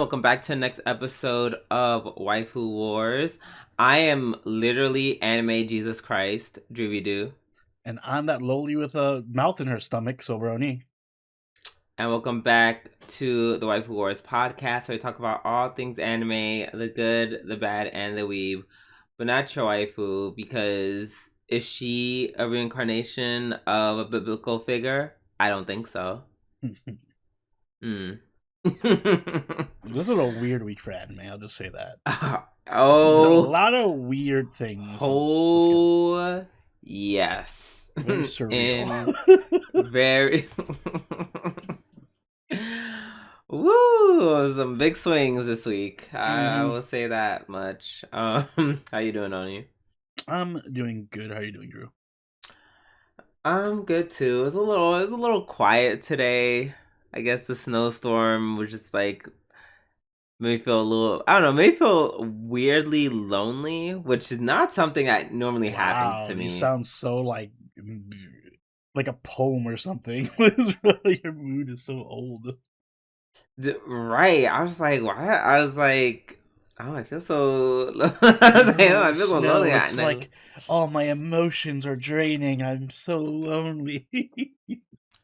welcome back to the next episode of Waifu Wars. I am literally anime Jesus Christ, Droovy Doo. And I'm that lowly with a mouth in her stomach, Soberoni. And welcome back to the Waifu Wars podcast, where we talk about all things anime, the good, the bad, and the weeb. But not your waifu, because is she a reincarnation of a biblical figure? I don't think so. This is a weird week for anime, I'll just say that. Oh, a lot of weird things. Oh, yes. Very surreal. Very. Woo! Some big swings this week. I will say that much. How you doing, Oni? I'm doing good. How are you doing, Drew? I'm good too. It was a little quiet today. I guess the snowstorm was just like made me feel a little, I don't know, made me feel weirdly lonely, which is not something that normally happens to me. You sound so like a poem or something. Your mood is so old. Right. I was like, why? I was like, oh, I feel so. I feel so lonely. It's like, oh, my emotions are draining. I'm so lonely.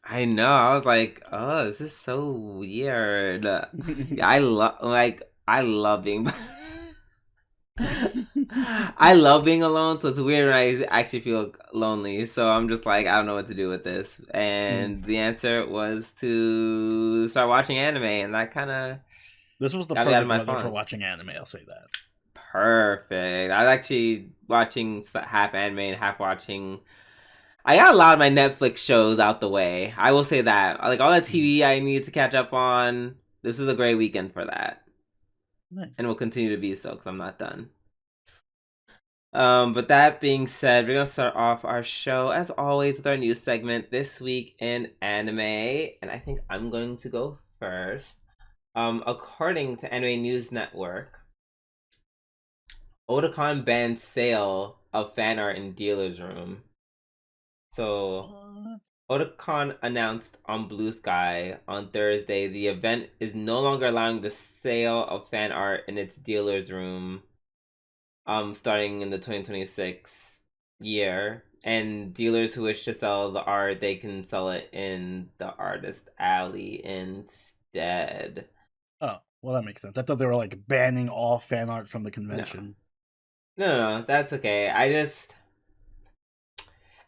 I know. I was like, oh, this is so weird. I love being. I love being alone, so it's weird when I actually feel lonely. So I'm just like, I don't know what to do with this. And the answer was to start watching anime, and that kind of. This was the perfect weather for watching anime. I'll say that. Perfect. I was actually watching half anime and half watching. I got a lot of my Netflix shows out the way. I will say that. Like all that TV I need to catch up on. This is a great weekend for that. Nice. And will continue to be so because I'm not done. But that being said, we're going to start off our show, as always, with our news segment, This Week in Anime. And I think I'm going to go first. According to Anime News Network, Otakon banned sale of fan art in dealer's room. So, Otakon announced on Blue Sky on Thursday the event is no longer allowing the sale of fan art in its dealer's room starting in the 2026 year. And dealers who wish to sell the art, they can sell it in the artist alley instead. Oh, well, that makes sense. I thought they were like banning all fan art from the convention. No, that's okay. I just,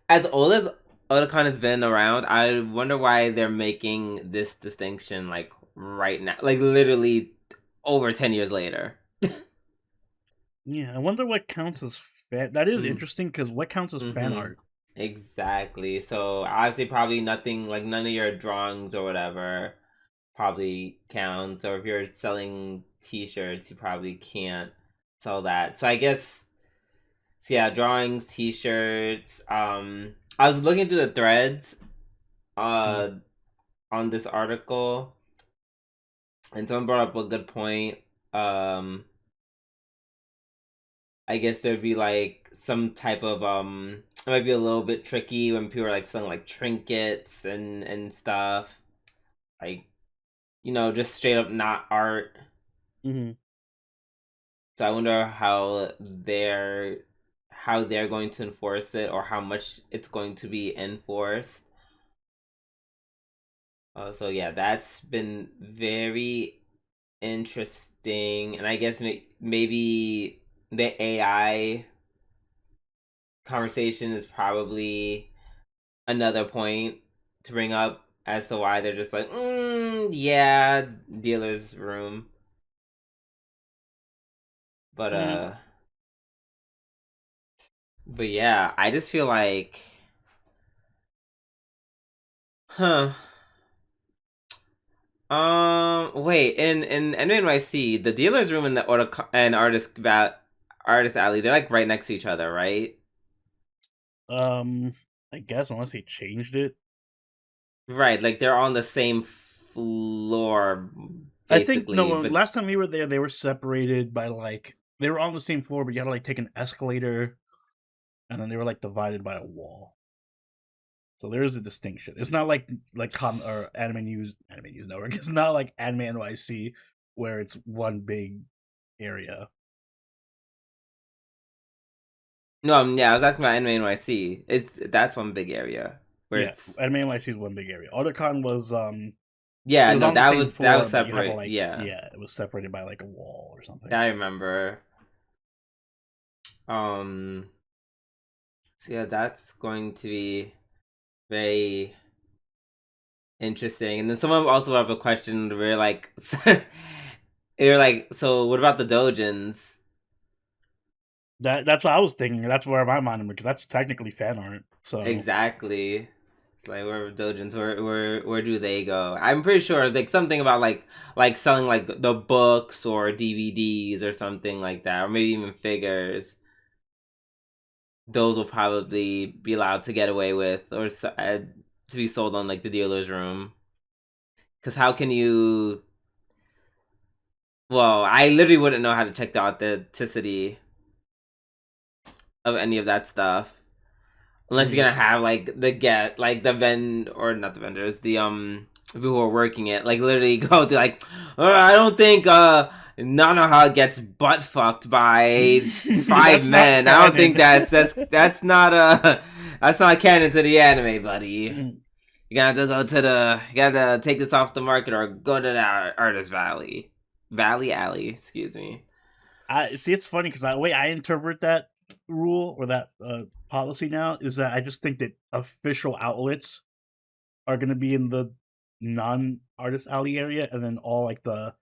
as old as Otakon has been around, I wonder why they're making this distinction like right now, like literally over 10 years later. Yeah, I wonder what counts as fan. That is interesting because what counts as fan art? Exactly. So obviously, probably nothing like none of your drawings or whatever probably counts. Or if you're selling T-shirts, you probably can't sell that. So I guess, so yeah, drawings, T-shirts. I was looking through the threads, on this article, and someone brought up a good point. I guess there'd be like some type of it might be a little bit tricky when people are like selling like trinkets and stuff, like, you know, just straight up not art. So I wonder how they're going to enforce it, or how much it's going to be enforced. So yeah, that's been very interesting, and I guess maybe the AI conversation is probably another point to bring up as to why they're just like, yeah, dealer's room. But but yeah, I just feel like, wait, in NYC, the dealer's room and the artist alley, they're like right next to each other, right? I guess, unless they changed it. Right, like they're on the same floor, basically. I think, no, but last time we were there, they were separated by like, they were on the same floor, but you had to like take an escalator, and then they were like divided by a wall. So there is a distinction. It's not like or Anime News Network. It's not like Anime NYC, where it's one big area. No, yeah, I was asking about Anime NYC. That's one big area where Yeah, it's Anime NYC is one big area. Otakon was it yeah, was no, on the same that was floor, but you had to separate. like Yeah, yeah, it was separated by like a wall or something. I remember. Um, so yeah, that's going to be very interesting. And then someone also have a question where like, you're like, so what about the dojins? That's what I was thinking. That's where my mind went because that's technically fan art. So Exactly. It's like where dojins, where do they go? I'm pretty sure like something about like selling like the books or DVDs or something like that, or maybe even figures. Those will probably be allowed to get away with or to be sold on like the dealer's room. Because how can you? Well, I literally wouldn't know how to check the authenticity of any of that stuff unless you're gonna have like the vend or not the vendors, the people who are working it, like literally go to like, oh, I don't think Nanoha gets butt fucked by five men. I don't think that's not that's not canon to the anime, buddy. You gotta have to go to you gotta take this off the market or go to the artist Valley Alley, excuse me. I see. It's funny because the way I interpret that rule or that policy now is that I just think that official outlets are going to be in the non-artist alley area, and then all like the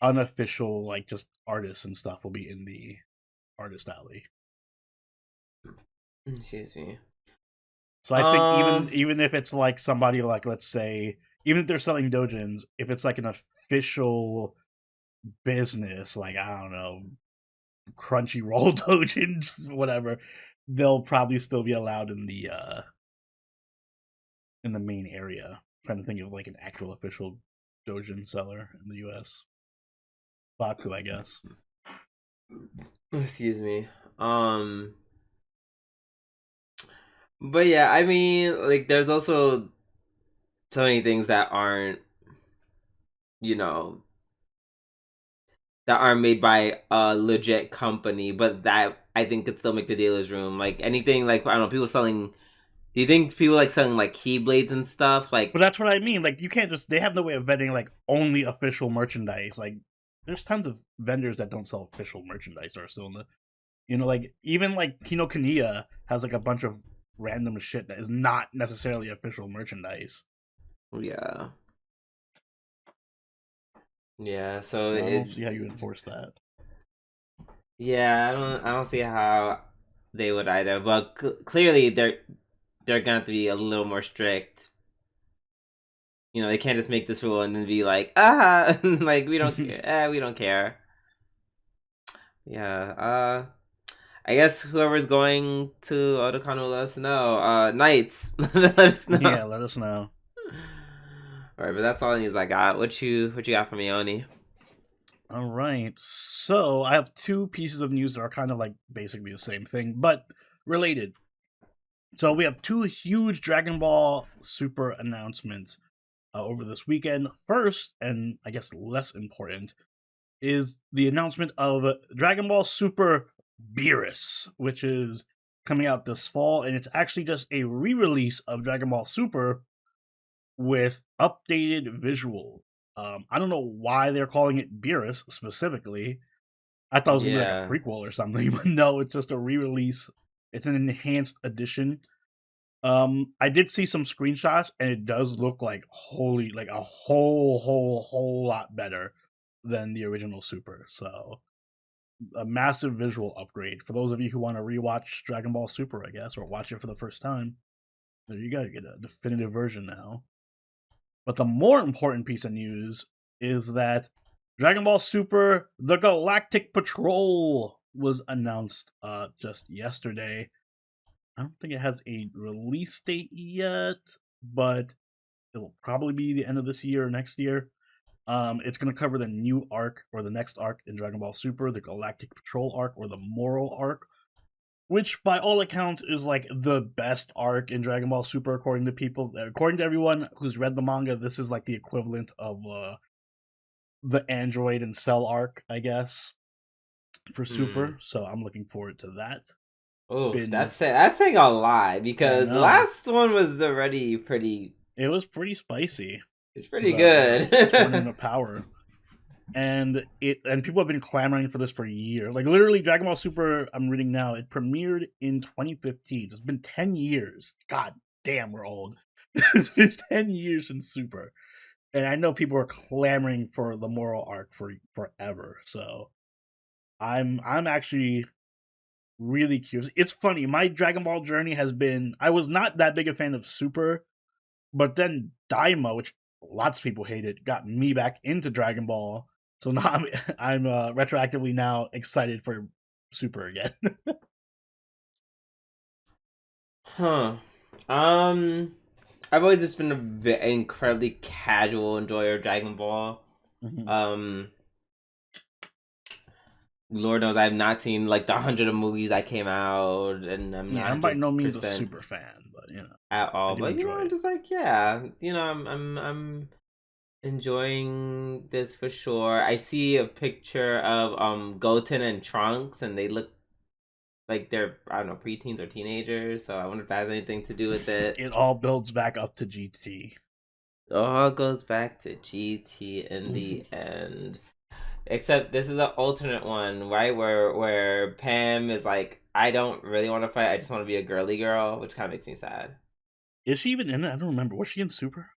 unofficial like just artists and stuff will be in the artist alley. Excuse me. So I think even if it's like somebody like, let's say, even if they're selling dojins, if it's like an official business, like I don't know, Crunchyroll dojins, whatever, they'll probably still be allowed in the main area. I'm trying to think of like an actual official dojin seller in the U.S. Baku, I guess. Excuse me. But yeah, I mean, like, there's also so many things that aren't, you know, that aren't made by a legit company, but that I think could still make the dealer's room. Like anything, like I don't know, people selling. Do you think people like selling like keyblades and stuff? But Like, that's what I mean. Like, you can't just, they have no way of vetting like only official merchandise. Like, there's tons of vendors that don't sell official merchandise that are still in the, like even like Kinokuniya has like a bunch of random shit that is not necessarily official merchandise. yeah, yeah. So So I don't see how you enforce that. yeah, I don't see how they would either. But clearly, they're gonna have to be a little more strict. You know, they can't just make this rule and then be like, like we don't care. We don't care. Yeah. I guess whoever's going to Otakon will let us know. Knights, let us know. Yeah, let us know. All right, but that's all the news I got. What you got for me, Oni? All right. So I have two pieces of news that are kind of like basically the same thing, but related. So we have two huge Dragon Ball Super announcements over this weekend. First, and I guess less important, is the announcement of Dragon Ball Super Beerus, which is coming out this fall, and it's actually just a re-release of Dragon Ball Super with updated visual. I don't know why they're calling it Beerus specifically. I thought it was gonna be like a prequel or something, but no, it's just a re-release. It's an enhanced edition. I did see some screenshots, and it does look like a whole lot better than the original Super. So a massive visual upgrade for those of you who want to rewatch Dragon Ball Super, I guess, or watch it for the first time. There you go, you get a definitive version now. But the more important piece of news is that Dragon Ball Super: The Galactic Patrol was announced just yesterday. I don't think it has a release date yet, but it'll probably be the end of this year or next year. It's going to cover the new arc or the next arc in Dragon Ball Super, the Galactic Patrol arc or the Moral arc, which by all accounts is like the best arc in Dragon Ball Super according to everyone who's read the manga. This is like the equivalent of the Android and Cell arc, I guess, for Super. Hmm. So I'm looking forward to that. Oof, that's saying a lot I because the know last one was already pretty. it was pretty spicy. It's pretty The Tournament good. of Power. And people have been clamoring for this for years. Like literally, Dragon Ball Super. I'm reading now. It premiered in 2015. It's been 10 years. God damn, we're old. It's been 10 years since Super, and I know people are clamoring for the moral arc for forever. So I'm actually really curious. It's funny. My Dragon Ball journey has been. I was not that big a fan of Super, but then Daima, which lots of people hated, got me back into Dragon Ball. So now I'm retroactively now excited for Super again. Huh. I've always just been incredibly casual enjoyer of Dragon Ball. Mhm. Lord knows I've not seen like the 100 of movies that came out, and I'm Yeah, not I'm by no means a 100% super fan, but at I all. do But enjoy I'm it. just like, yeah, I'm enjoying this for sure. I see a picture of Goten and Trunks, and they look like they're, I don't know, preteens or teenagers. So I wonder if that has anything to do with it. It all builds back up to GT. All goes back to GT in the end. Except this is an alternate one, right? Where Pam is like, I don't really want to fight. I just want to be a girly girl, which kind of makes me sad. Is she even in it? I don't remember. Was she in Super?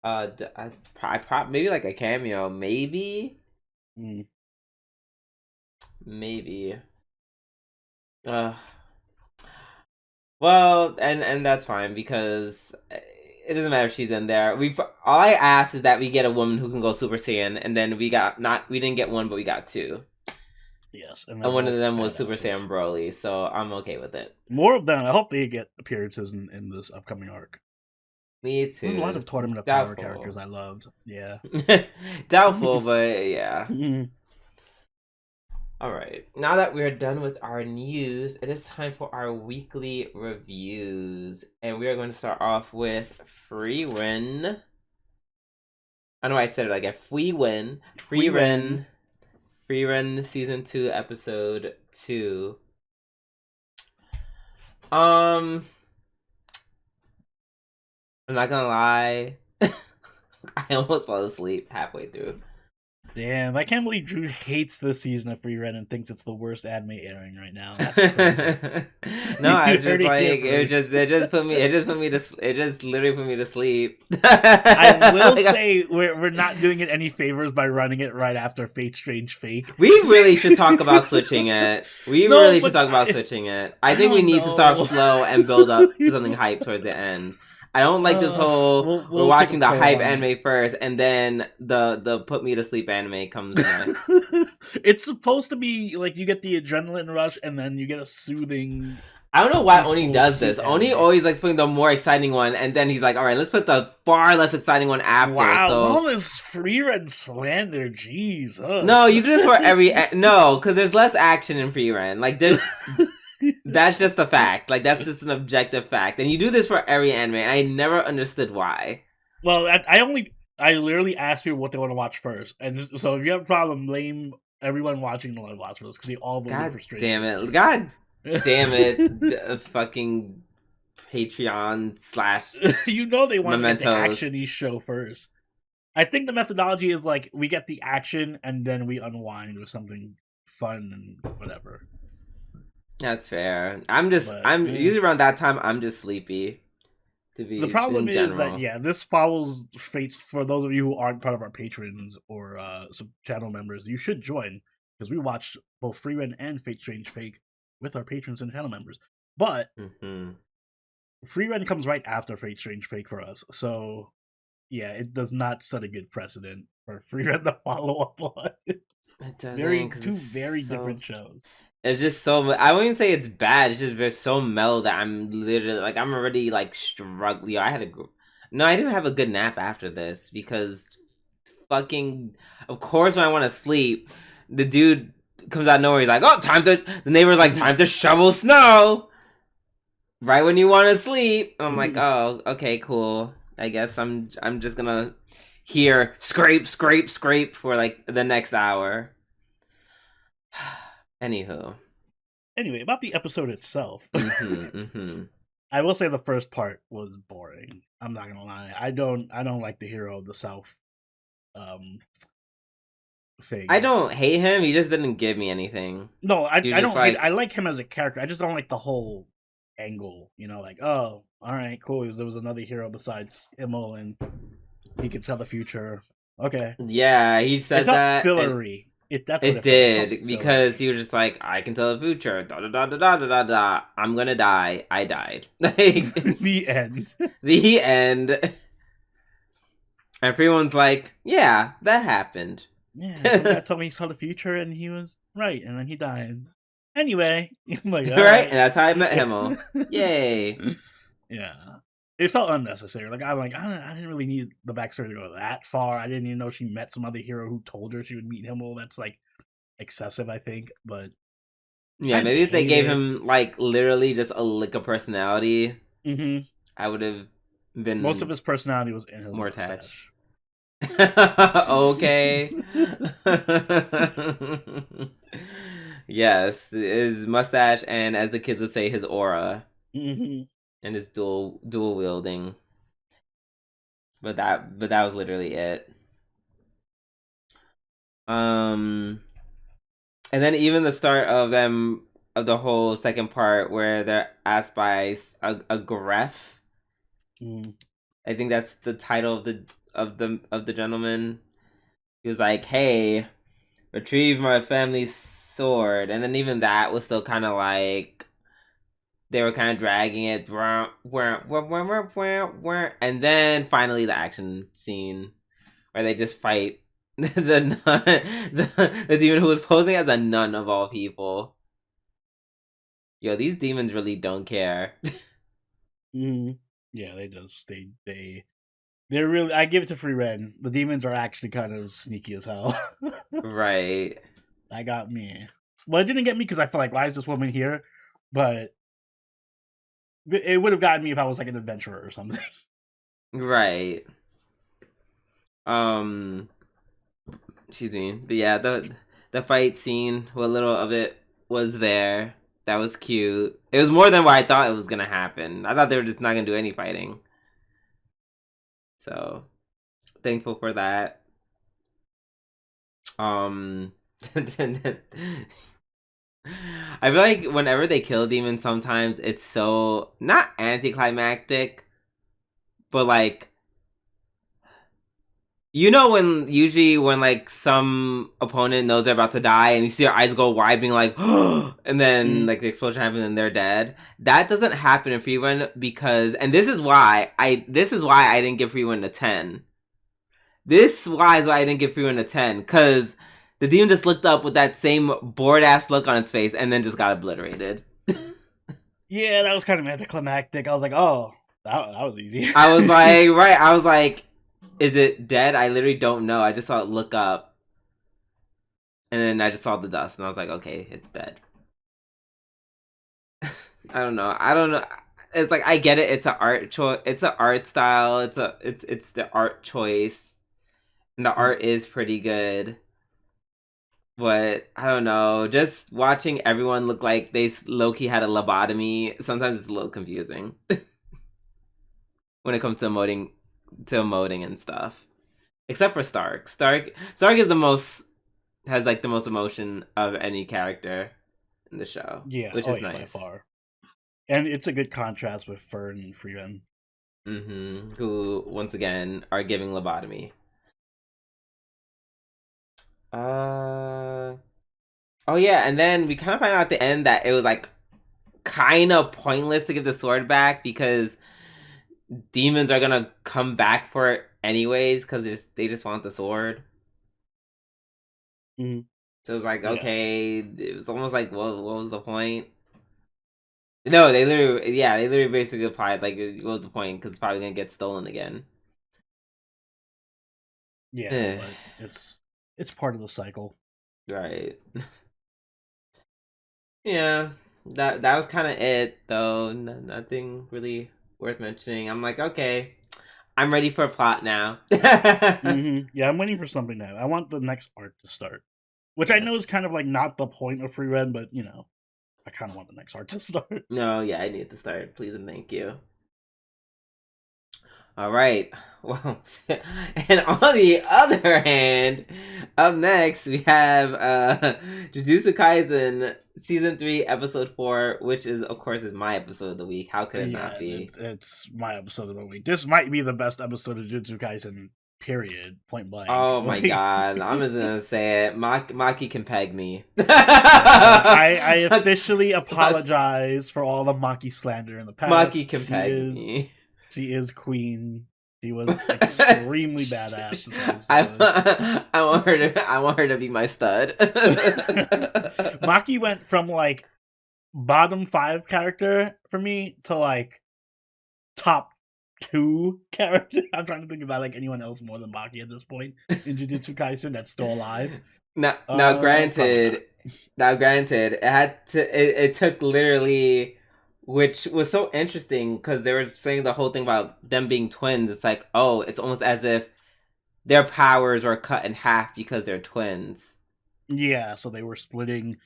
Maybe like a cameo, maybe, Mm. maybe. Uh, well, and that's fine because it doesn't matter if she's in there. All I asked is that we get a woman who can go Super Saiyan, and then we didn't get one, but we got two. Yes, And one of them was Super Saiyan Broly, so I'm okay with it. More of them. I hope they get appearances in this upcoming arc. Me too. There's a lot of Tournament of Power characters I loved. Yeah. Doubtful, but yeah. Mhm. Alright, now that we're done with our news, it is time for our weekly reviews. And we are going to start off with Frieren. I know I said it like a Frieren. Frieren Season 2, Episode 2. I'm not gonna lie. I almost fell asleep halfway through. Damn, I can't believe Drew hates this season of Frieren and thinks it's the worst anime airing right now. That's crazy. No, I You was heard just it like here it just literally put me to sleep. I will Like, say we're not doing it any favors by running it right after Fate Strange Fake. we really should talk about switching it. I think we need to start slow and build up to something hype towards the end. I don't like this whole we're watching the hype anime first and then the put me to sleep anime comes next. It's supposed to be like you get the adrenaline rush and then you get a soothing. I don't know why Oni does this. Oni always likes putting the more exciting one, and then he's like, "All right, let's put the far less exciting one after." Wow, so... all this Frieren slander, jeez. No, you do this for every no, because there's less action in Frieren. Like there's, that's just a fact. Like that's just an objective fact, and you do this for every anime. I never understood why. Well, I literally asked people what they want to watch first, and so if you have a problem, blame everyone watching the live watch for this because they all voted for Strange. God damn it, fucking Patreon / you know they want Mementos. to get the action-y show first. I think the methodology is like we get the action and then we unwind with something fun and whatever. That's fair. I'm usually around that time. I'm just sleepy. The problem is that this follows Fate. For those of you who aren't part of our patrons or channel members, you should join because we watched both Frieren and Fate Strange Fake with our patrons and channel members. But Frieren comes right after Fate Strange Fake for us, so yeah, it does not set a good precedent for Frieren to follow up on. It doesn't. Two very different shows. It's just so. I wouldn't even say it's bad. It's just so mellow that I'm literally like I'm already like struggling. I didn't have a good nap after this because fucking. Of course, when I want to sleep, the dude comes out of nowhere. He's like, "Oh, the neighbor's like, time to shovel snow." Right when you want to sleep, I'm like, "Oh, okay, cool. I guess I'm just gonna hear scrape, scrape, scrape for like the next hour. Anywho. Anyway, about the episode itself. Mm-hmm. I will say the first part was boring. I'm not gonna lie. I don't like the hero of the South thing. I don't hate him. He just didn't give me anything. No, I don't like... hate. I like him as a character. I just don't like the whole angle. You know, like, oh, all right, cool. There was another hero besides Immel, and he could tell the future. Okay. Yeah, he said that. Fillery. It did because he was just like, I can tell the future. Da da da da da da da. I'm gonna die. I died. Like the end. The end. And everyone's like, yeah, that happened. Yeah, some guy told me he saw the future and he was right, and then he died. Anyway, I'm like, right, and that's how I met him. Yay. Yeah, it felt unnecessary. Like I didn't really need the backstory to go that far. I didn't even know she met some other hero who told her she would meet Himmel. That's like excessive, I think. But yeah, maybe if they gave him like literally just a lick of personality, I would have been. Most of his personality was in his more mustache. Okay. Yes, his mustache and, as the kids would say, his aura, and his dual wielding. But that was literally it. And then even the start of the whole second part where they're asked by a Gref. I think that's the title of the gentleman. He was like, "Hey, retrieve my family's sword," and then even that was still kind of like they were kind of dragging it, and then finally the action scene where they just fight the nun, the demon who was posing as a nun of all people. Yo, these demons really don't care. Yeah, they just they're really. I give it to Frieren. The demons are actually kind of sneaky as hell. Right. That got me. Well, it didn't get me because I feel like, why is this woman here? But it would have gotten me if I was like an adventurer or something. Right. Excuse me. But yeah, the fight scene, what little of it was there, that was cute. It was more than what I thought it was gonna happen. I thought they were just not gonna do any fighting. So thankful for that. I feel like whenever they kill demons, sometimes it's so not anticlimactic, but like, you know, when like some opponent knows they're about to die and you see their eyes go wide being like, and then like the explosion happens and they're dead. That doesn't happen in Frieren because, and this is why I didn't give Frieren a 10. This is why I didn't give Frieren a 10, because the demon just looked up with that same bored ass look on its face and then just got obliterated. Yeah, that was kind of anticlimactic. I was like, oh, that was easy. I was like, right, I was like, is it dead? I literally don't know. I just saw it look up. And then I just saw the dust and I was like, okay, it's dead. I don't know. It's like, I get it. It's an art choice. It's an art style. It's the art choice. And the art is pretty good. But I don't know. Just watching everyone look like they low-key had a lobotomy, sometimes it's a little confusing. When it comes to emoting and stuff. Except for Stark. Stark is has like the most emotion of any character in the show. Yeah, which is nice. By far. And it's a good contrast with Fern and Frieren. Who once again are giving lobotomy. Oh yeah, and then we kind of find out at the end that it was like kind of pointless to give the sword back because demons are gonna come back for it anyways because they just want the sword. So it was like, okay, it was almost like, well, what was the point? No, they literally basically applied like, what was the point? Because it's probably gonna get stolen again. Yeah, but it's part of the cycle, right? Yeah, that was kind of it though. Nothing really worth mentioning. I'm like, okay, I'm ready for a plot now. Yeah, I'm waiting for something now. I want the next arc to start, which I know is Yes. kind of like not the point of Frieren, but you know, I kind of want the next arc to start. No, yeah, I need to start. Please and thank you. All right. Well, and on the other hand, up next we have Jujutsu Kaisen season 3, episode 4, which is of course is my episode of the week. How could it not Yeah, be? it's my episode of the week. This might be the best episode of Jujutsu Kaisen. Period. Point blank. Oh my Like, god, I'm just gonna say it. Maki can peg me. I officially apologize for all the Maki slander in the past. Maki can peg me. She is queen. She was extremely badass this episode. I want her to be my stud. Maki went from like bottom 5 character for me to like top 2 character. I'm trying to think about like anyone else more than Maki at this point in Jujutsu Kaisen that's still alive. Now, granted, it took literally, which was so interesting because they were explaining the whole thing about them being twins. It's like, oh, it's almost as if their powers were cut in half because they're twins. Yeah, so they were splitting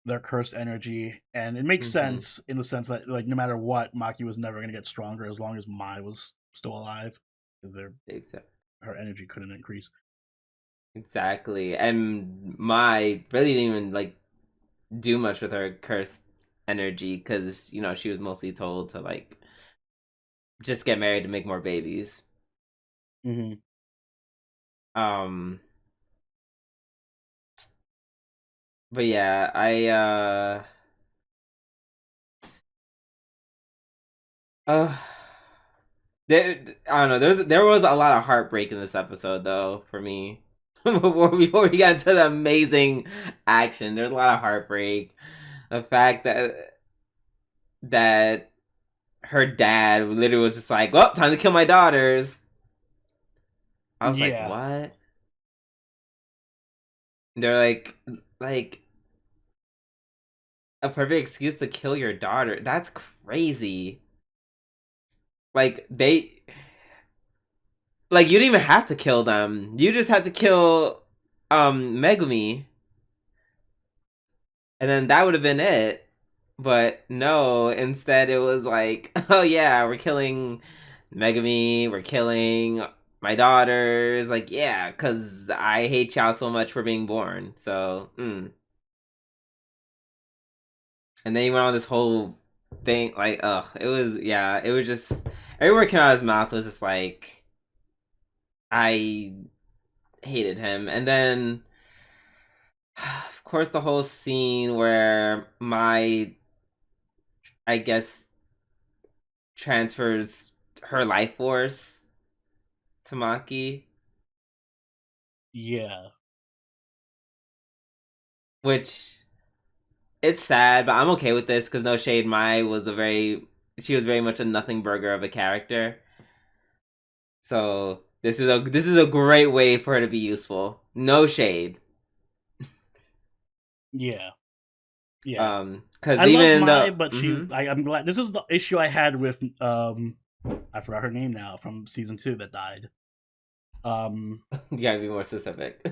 their cursed energy, and it makes sense in the sense that like no matter what, Maki was never going to get stronger as long as Mai was still alive, because her energy couldn't increase. Exactly, and Mai really didn't even like do much with her cursed energy because she was mostly told to like just get married to make more babies. But yeah, I don't know. There was a lot of heartbreak in this episode, though, for me. before we got into the amazing action, there's a lot of heartbreak. The fact that her dad literally was just like, "Well, time to kill my daughters." I was like, "What?" They're like a perfect excuse to kill your daughter. That's crazy. Like you didn't even have to kill them. You just had to kill Megumi. And then that would have been it. But no, instead it was like, oh yeah, we're killing Megumi, we're killing my daughters. Like, yeah, because I hate y'all so much for being born. So, And then he went on this whole thing, like, it was just, every word came out of his mouth was just like, I hated him. And then, of course, the whole scene where I guess, transfers her life force to Maki. Yeah. Which, it's sad, but I'm okay with this because no shade, she was very much a nothing burger of a character. So this is a great way for her to be useful. No shade. Yeah. Because even love Mai, but I'm glad. This is the issue I had with I forgot her name now from season 2 that died. You gotta be more specific.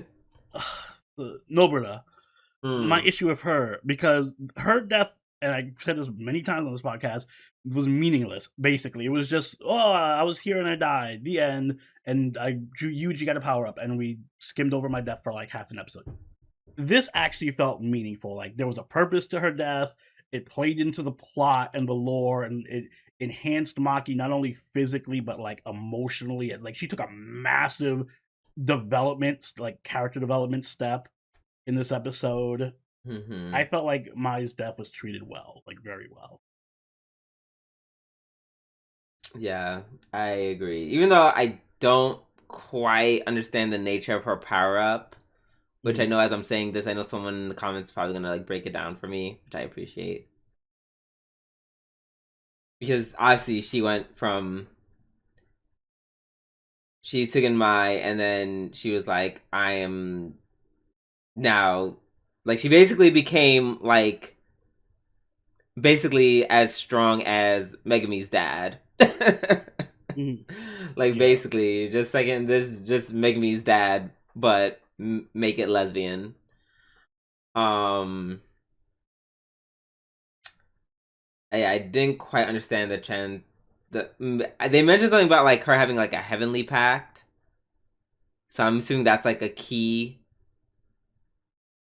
Nobura. My issue with her, because her death, and I said this many times on this podcast, was meaningless. Basically, it was just, oh, I was here and I died. The end. And Yuji got a power up, and we skimmed over my death for like half an episode. This actually felt meaningful. Like there was a purpose to her death. It played into the plot and the lore, and it enhanced Maki not only physically but like emotionally. Like she took a massive character development step in this episode. I felt like Mai's death was treated well, like very well. Yeah, I agree. Even though I don't quite understand the nature of her power up, which I know as I'm saying this, I know someone in the comments is probably gonna like break it down for me, which I appreciate. Because obviously she took in Mai, and then she was like, I am now, like she basically became like basically as strong as Megumi's dad. Like Yeah. basically, just second this, just make me his dad, but make it lesbian. Um, I didn't quite understand the trend. They mentioned something about like her having like a heavenly pact, so I'm assuming that's like a key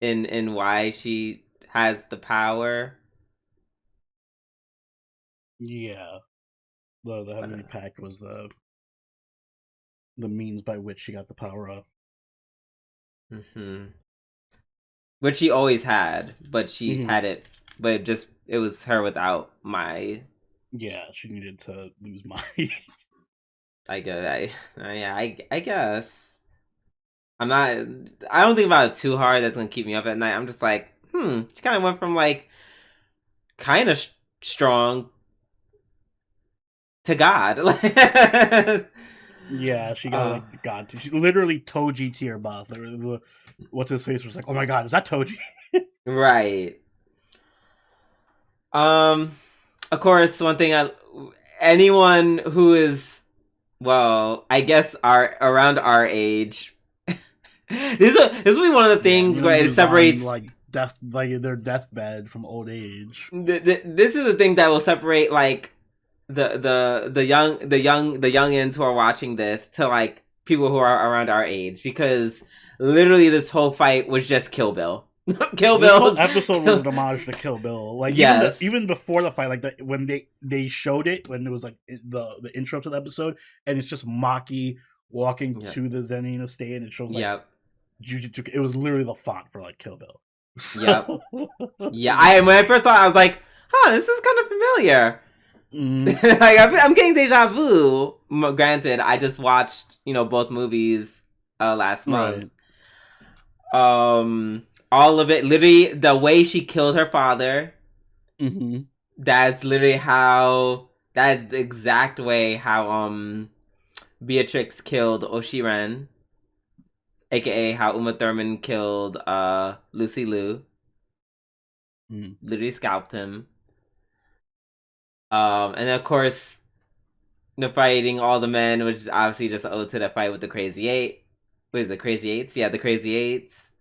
in why she has the power. Yeah. The Heavenly Pact was the means by which she got the power up. Mm-hmm. Which she always had, but she Mm-hmm. had it, but it was her without my. Yeah, she needed to lose Maki. I guess. I guess. I'm not. I don't think about it too hard. That's gonna keep me up at night. I'm just like, She kind of went from like kind of strong to God. Yeah, she got like God. She literally Toji tier buff. What's his face was like, oh my god, is that Toji? Right. Of course, one thing anyone who is, well, I guess around our age. This will be one of the Yeah, things anyone where it who's on separates. like death, like their deathbed from old age. This is the thing that will separate like the youngins who are watching this to like people who are around our age, because literally this whole fight was just Kill Bill. Kill This whole Bill. episode was an homage to Kill Bill. Like Yes. even before the fight, like when they showed it when it was like the intro to the episode, and it's just Maki walking to the Zenin estate, and it shows like Jujutsu. It was literally the font for like Kill Bill. So, Yep. Yeah. When I first saw it, I was like, this is kind of familiar. Like I'm getting deja vu. Granted, I just watched both movies last month. All of it, literally the way she killed her father. That's literally how. That is the exact way how Beatrix killed Oshiren, aka how Uma Thurman killed Lucy Liu. Literally scalped him. And then of course, the fighting all the men, which is obviously just owed to the fight with the Crazy Eight. What is it, Crazy Eights? Yeah, the Crazy Eights.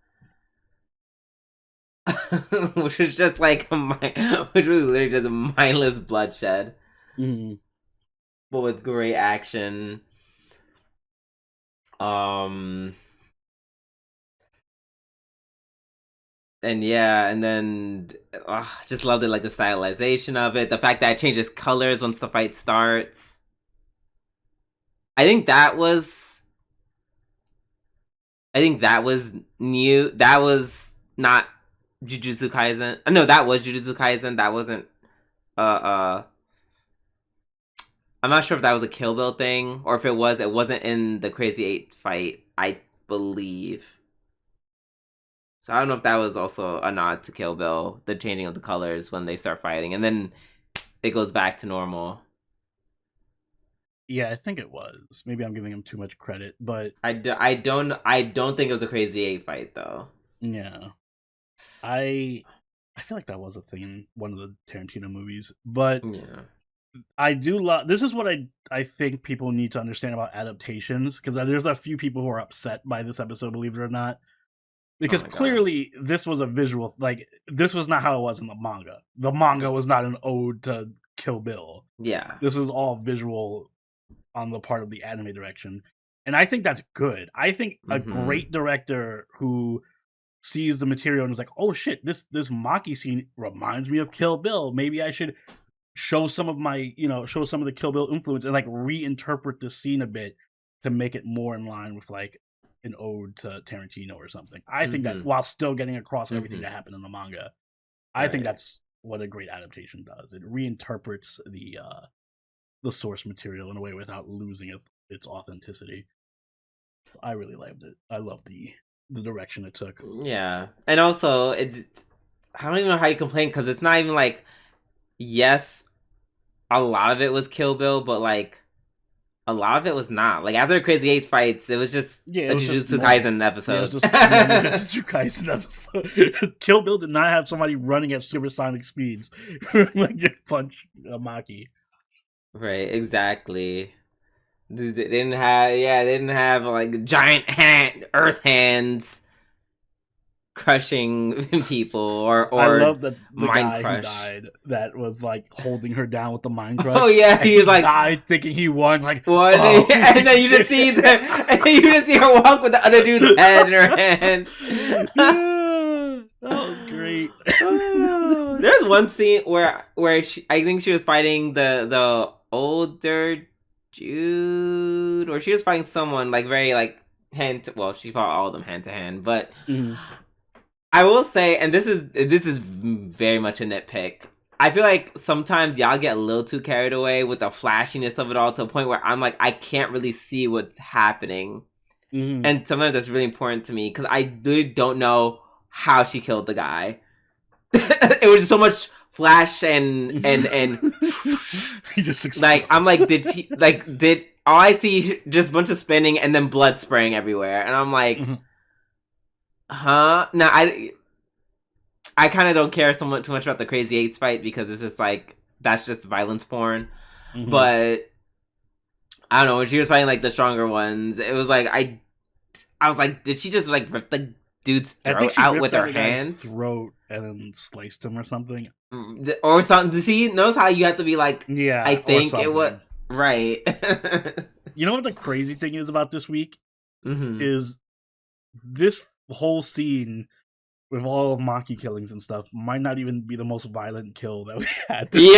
Which was just like which was literally just a mindless bloodshed. But with great action. And yeah, and then just loved it, like the stylization of it, the fact that it changes colors once the fight starts. I think that was new. That was not Jujutsu Kaisen. No, that was Jujutsu Kaisen. That wasn't I'm not sure if that was a Kill Bill thing, or if it wasn't in the Crazy Eight fight, I believe. So I don't know if that was also a nod to Kill Bill, the changing of the colors when they start fighting, and then it goes back to normal. Yeah, I think it was. Maybe I'm giving him too much credit, but I don't think it was a Crazy Eight fight though. Yeah, I feel like that was a thing in one of the Tarantino movies, but yeah, I do love. This is what I think people need to understand about adaptations, because there's a few people who are upset by this episode, believe it or not, because clearly this was a visual. Like, this was not how it was in the manga. The manga was not an ode to Kill Bill. Yeah, this was all visual on the part of the anime direction, and I think that's good. I think a great director who sees the material and is like, oh shit, this Maki scene reminds me of Kill Bill. Maybe I should show some of the Kill Bill influence and like reinterpret the scene a bit to make it more in line with like an ode to Tarantino or something. I think that while still getting across everything that happened in the manga, I think that's what a great adaptation does. It reinterprets the source material in a way without losing its authenticity. I really loved it. I love the direction it took. Yeah, and also I don't even know how you complain, because it's not even like, yes, a lot of it was Kill Bill, but like a lot of it was not. Like after the Crazy Eight fights, it was just a Jujutsu Kaisen episode. Yeah, it was just Jujutsu Kaisen episode. Kill Bill did not have somebody running at supersonic speeds like punch Maki. Right, exactly. They didn't have, yeah, they didn't have like giant earth hands crushing people I or love that the mind guy who crush. died that was like holding her down with the mind Oh crush, yeah, and he was he like died thinking he won. Like, what? oh, And then you just see and then you just see her walk with the other dude's head in her hand. yeah, that was great. There's one scene where I think she was fighting the older dude, or she was fighting someone like very like well, she fought all of them hand to hand, but Mhm. I will say, and this is very much a nitpick. I feel like sometimes y'all get a little too carried away with the flashiness of it all to a point where I'm like, I can't really see what's happening. Mhm. And sometimes that's really important to me because I literally don't know how she killed the guy. It was just so much flash and He just explodes. like I'm like, did all I see just a bunch of spinning and then blood spraying everywhere, and I'm like, huh? No, I kind of don't care too much about the Crazy Eights fight because it's just like that's just violence porn. But I don't know, when she was fighting like the stronger ones, it was like I was like, did she just like rip the dude's I think throat she out ripped with out her the guy's hands throat and then sliced him or something. or something? See, knows how you have to be like, I Yeah, or think it was something. right. You know what the crazy thing is about this week Mm-hmm. is this whole scene with all of Maki killings and stuff might not even be the most violent kill that we had. Yo,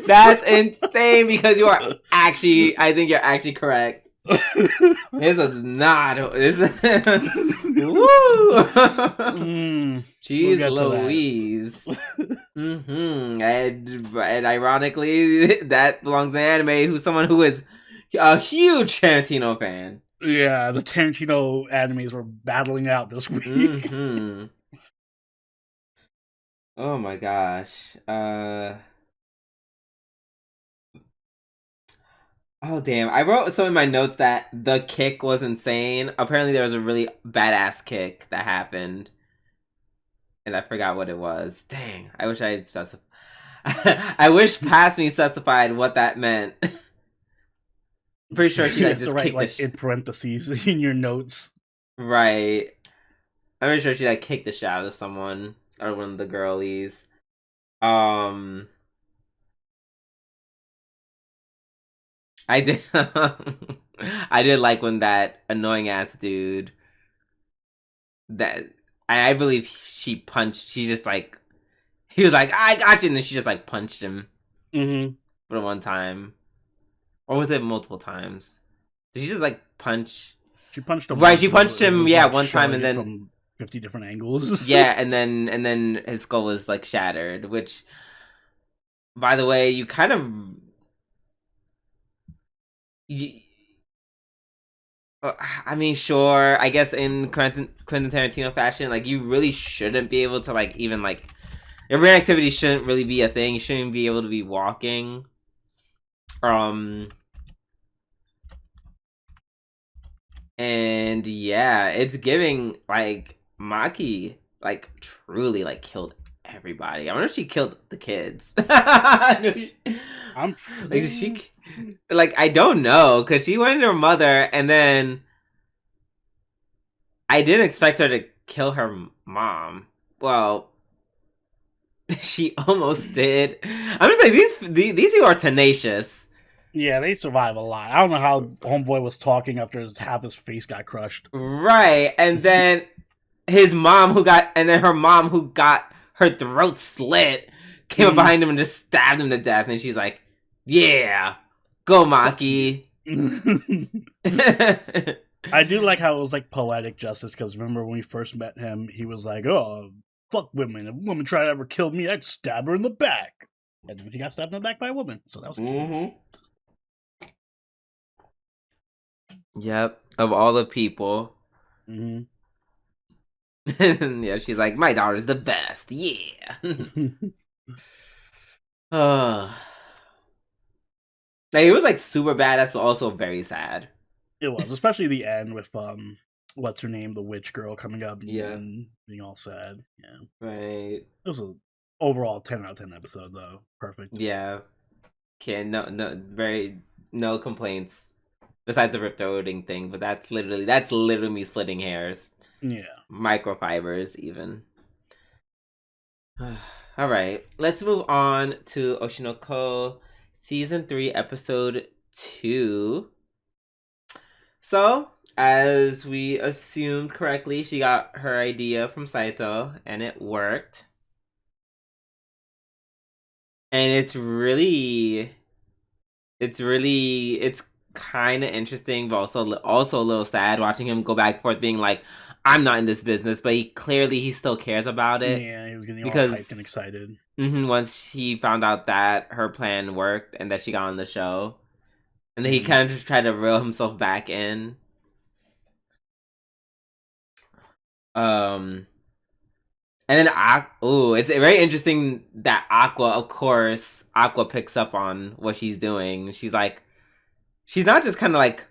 that's insane because you are actually. I think you're actually correct. This was not. This. Woo! We'll Jeez get to Louise. And ironically, that belongs to anime. Who's someone who is a huge Tarantino fan. Yeah, the Tarantino animes were battling out this week. Oh my gosh. Oh damn! I wrote some in my notes that the kick was insane. Apparently, there was a really badass kick that happened, and I forgot what it was. Dang! I wish I had specified. I wish past me specified what that meant. Pretty sure she You like have to just write kicked the like in parentheses in your notes. right. I'm pretty sure she like kicked the shit out of someone or one of the girlies. Um, I did. I did like when that annoying ass dude that I believe she punched. She just like he was like I got you, and then she just like punched him for one time, or was it multiple times? Did she just like punch? She punched him Right, once, she and punched it him. was Yeah, like one time, showing and it then from 50 different angles. yeah, and then his skull was like shattered. Which, by the way, you kind of you, I mean, sure. I guess in Quentin Tarantino fashion, like you really shouldn't be able to like even like your reactivity shouldn't really be a thing. You shouldn't be able to be walking. And yeah, it's giving like Maki like truly like killed everybody. I wonder if she killed the kids. I'm like she like I don't know because she went to her mother and then I didn't expect her to kill her mom. Well, she almost did. I'm just like these two are tenacious. Yeah, they survive a lot. I don't know how Homeboy was talking after half his face got crushed. Right. And then her mom who got her throat slit came up behind him and just stabbed him to death. And she's like, yeah, go Maki. I do like how it was like poetic justice because remember when we first met him, he was like, "Oh, fuck women. If a woman tried to ever kill me, I'd stab her in the back." And then he got stabbed in the back by a woman, so that was cute. Yep, of all the people. Yeah, she's like, my daughter's the best. Yeah. Like, it was like super badass, but also very sad. It was, especially the end with what's her name, the witch girl coming up and being all sad. Yeah, right. it was an overall 10 out of 10 episode though. Perfect. Yeah. Can no complaints besides the rip throating thing, but that's literally me splitting hairs, Yeah. microfibers even. All right, let's move on to Oshinoko season 3 episode 2. So, as we assumed correctly, she got her idea from Saito and it worked. And it's kind of interesting, but also a little sad watching him go back and forth, being like, "I'm not in this business," but he still cares about it Yeah, he was getting all hyped and because excited. once he found out that her plan worked and that she got on the show, and then he Mm-hmm. kind of just tried to reel himself back in. Um, and then it's very interesting that Aqua picks up on what she's doing. She's not just kind of like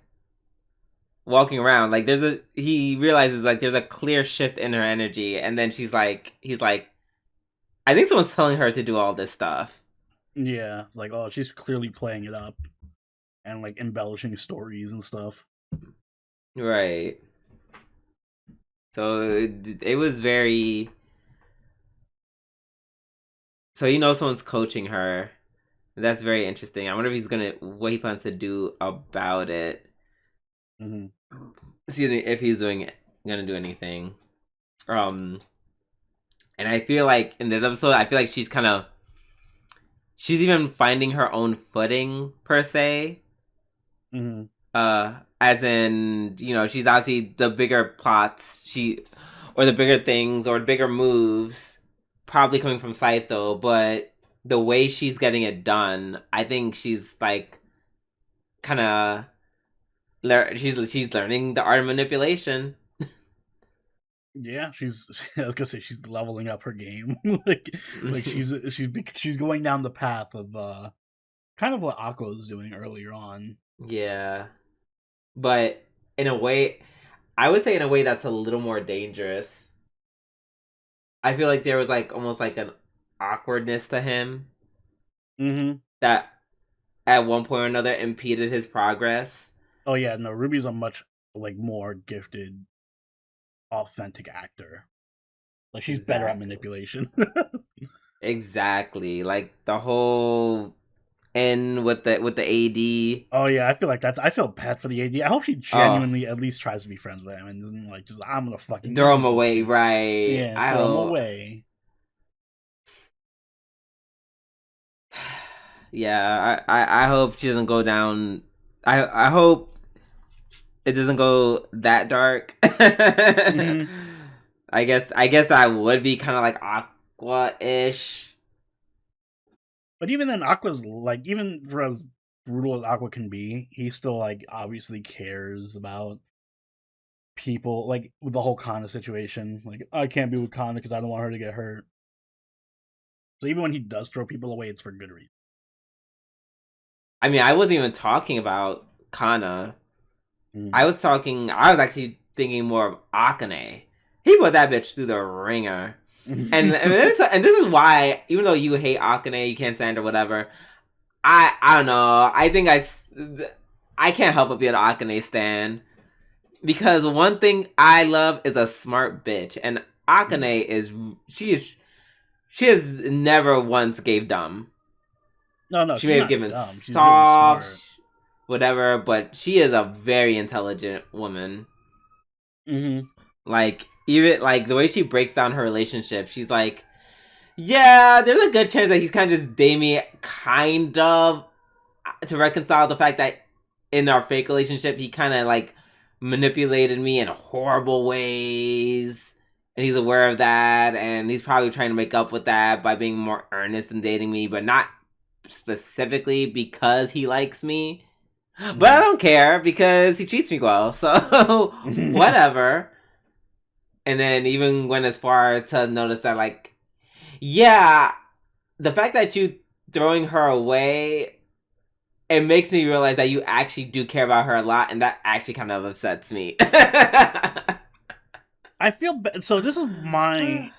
walking around. Like he realizes like there's a clear shift in her energy, and then he's like, I think someone's telling her to do all this stuff. Yeah, it's like, oh, she's clearly playing it up and like embellishing stories and stuff. Right. So it was very. So someone's coaching her. That's very interesting. I wonder if what he plans to do about it. Mm-hmm. Excuse me, if he's gonna do anything. Um, and I feel like in this episode, I feel like she's even finding her own footing per se. Mm-hmm. As in, she's obviously the bigger plots, or the bigger things, or the bigger moves, probably coming from Saito, but the way she's getting it done, I think she's like, kind of, she's learning the art of manipulation. Yeah, I was gonna say she's leveling up her game. like she's going down the path of kind of what Aqua was doing earlier on. Yeah, but in a way, I would say in a way that's a little more dangerous. I feel like there was like almost like an awkwardness to him Mm-hmm. that at one point or another impeded his progress. Oh yeah, no, Ruby's a much like more gifted, authentic actor. Like she's better at Exactly. manipulation. Exactly. Like the whole end with the AD. Oh yeah, I feel bad for the AD. I hope she Oh, genuinely at least tries to be friends with him and isn't like just I'm gonna fucking throw him use this away, kid. right? Yeah, I throw him hope. away. Yeah, I hope she doesn't go down. I hope it doesn't go that dark. Mm-hmm. I guess I would be kind of like Aqua ish. But even then, Aqua's like even for as brutal as Aqua can be, he still like obviously cares about people. Like with the whole Kana situation, like I can't be with Kana because I don't want her to get hurt. So even when he does throw people away, it's for good reason. I mean, I wasn't even talking about Kana. Mm. I was actually thinking more of Akane. He put that bitch through the ringer. And this is why, even though you hate Akane, you can't stand her, whatever. I don't know. I can't help but be an Akane stan, because one thing I love is a smart bitch, and Akane she has never once gave dumb. No, She she's may have not given dumb. She's really smart. soft, whatever, but she is a very intelligent woman. Mm-hmm. Like, even like the way she breaks down her relationship, she's like, yeah, there's a good chance that he's kind of just Demi, kind of, to reconcile the fact that in our fake relationship he kind of like manipulated me in horrible ways, and he's aware of that, and he's probably trying to make up with that by being more earnest in dating me, but not specifically because he likes me. But I don't care because he treats me well, so Mm-hmm. whatever. And then even went as far to notice that, like, yeah, the fact that you throwing her away, it makes me realize that you actually do care about her a lot, and that actually kind of upsets me. I feel so. This is my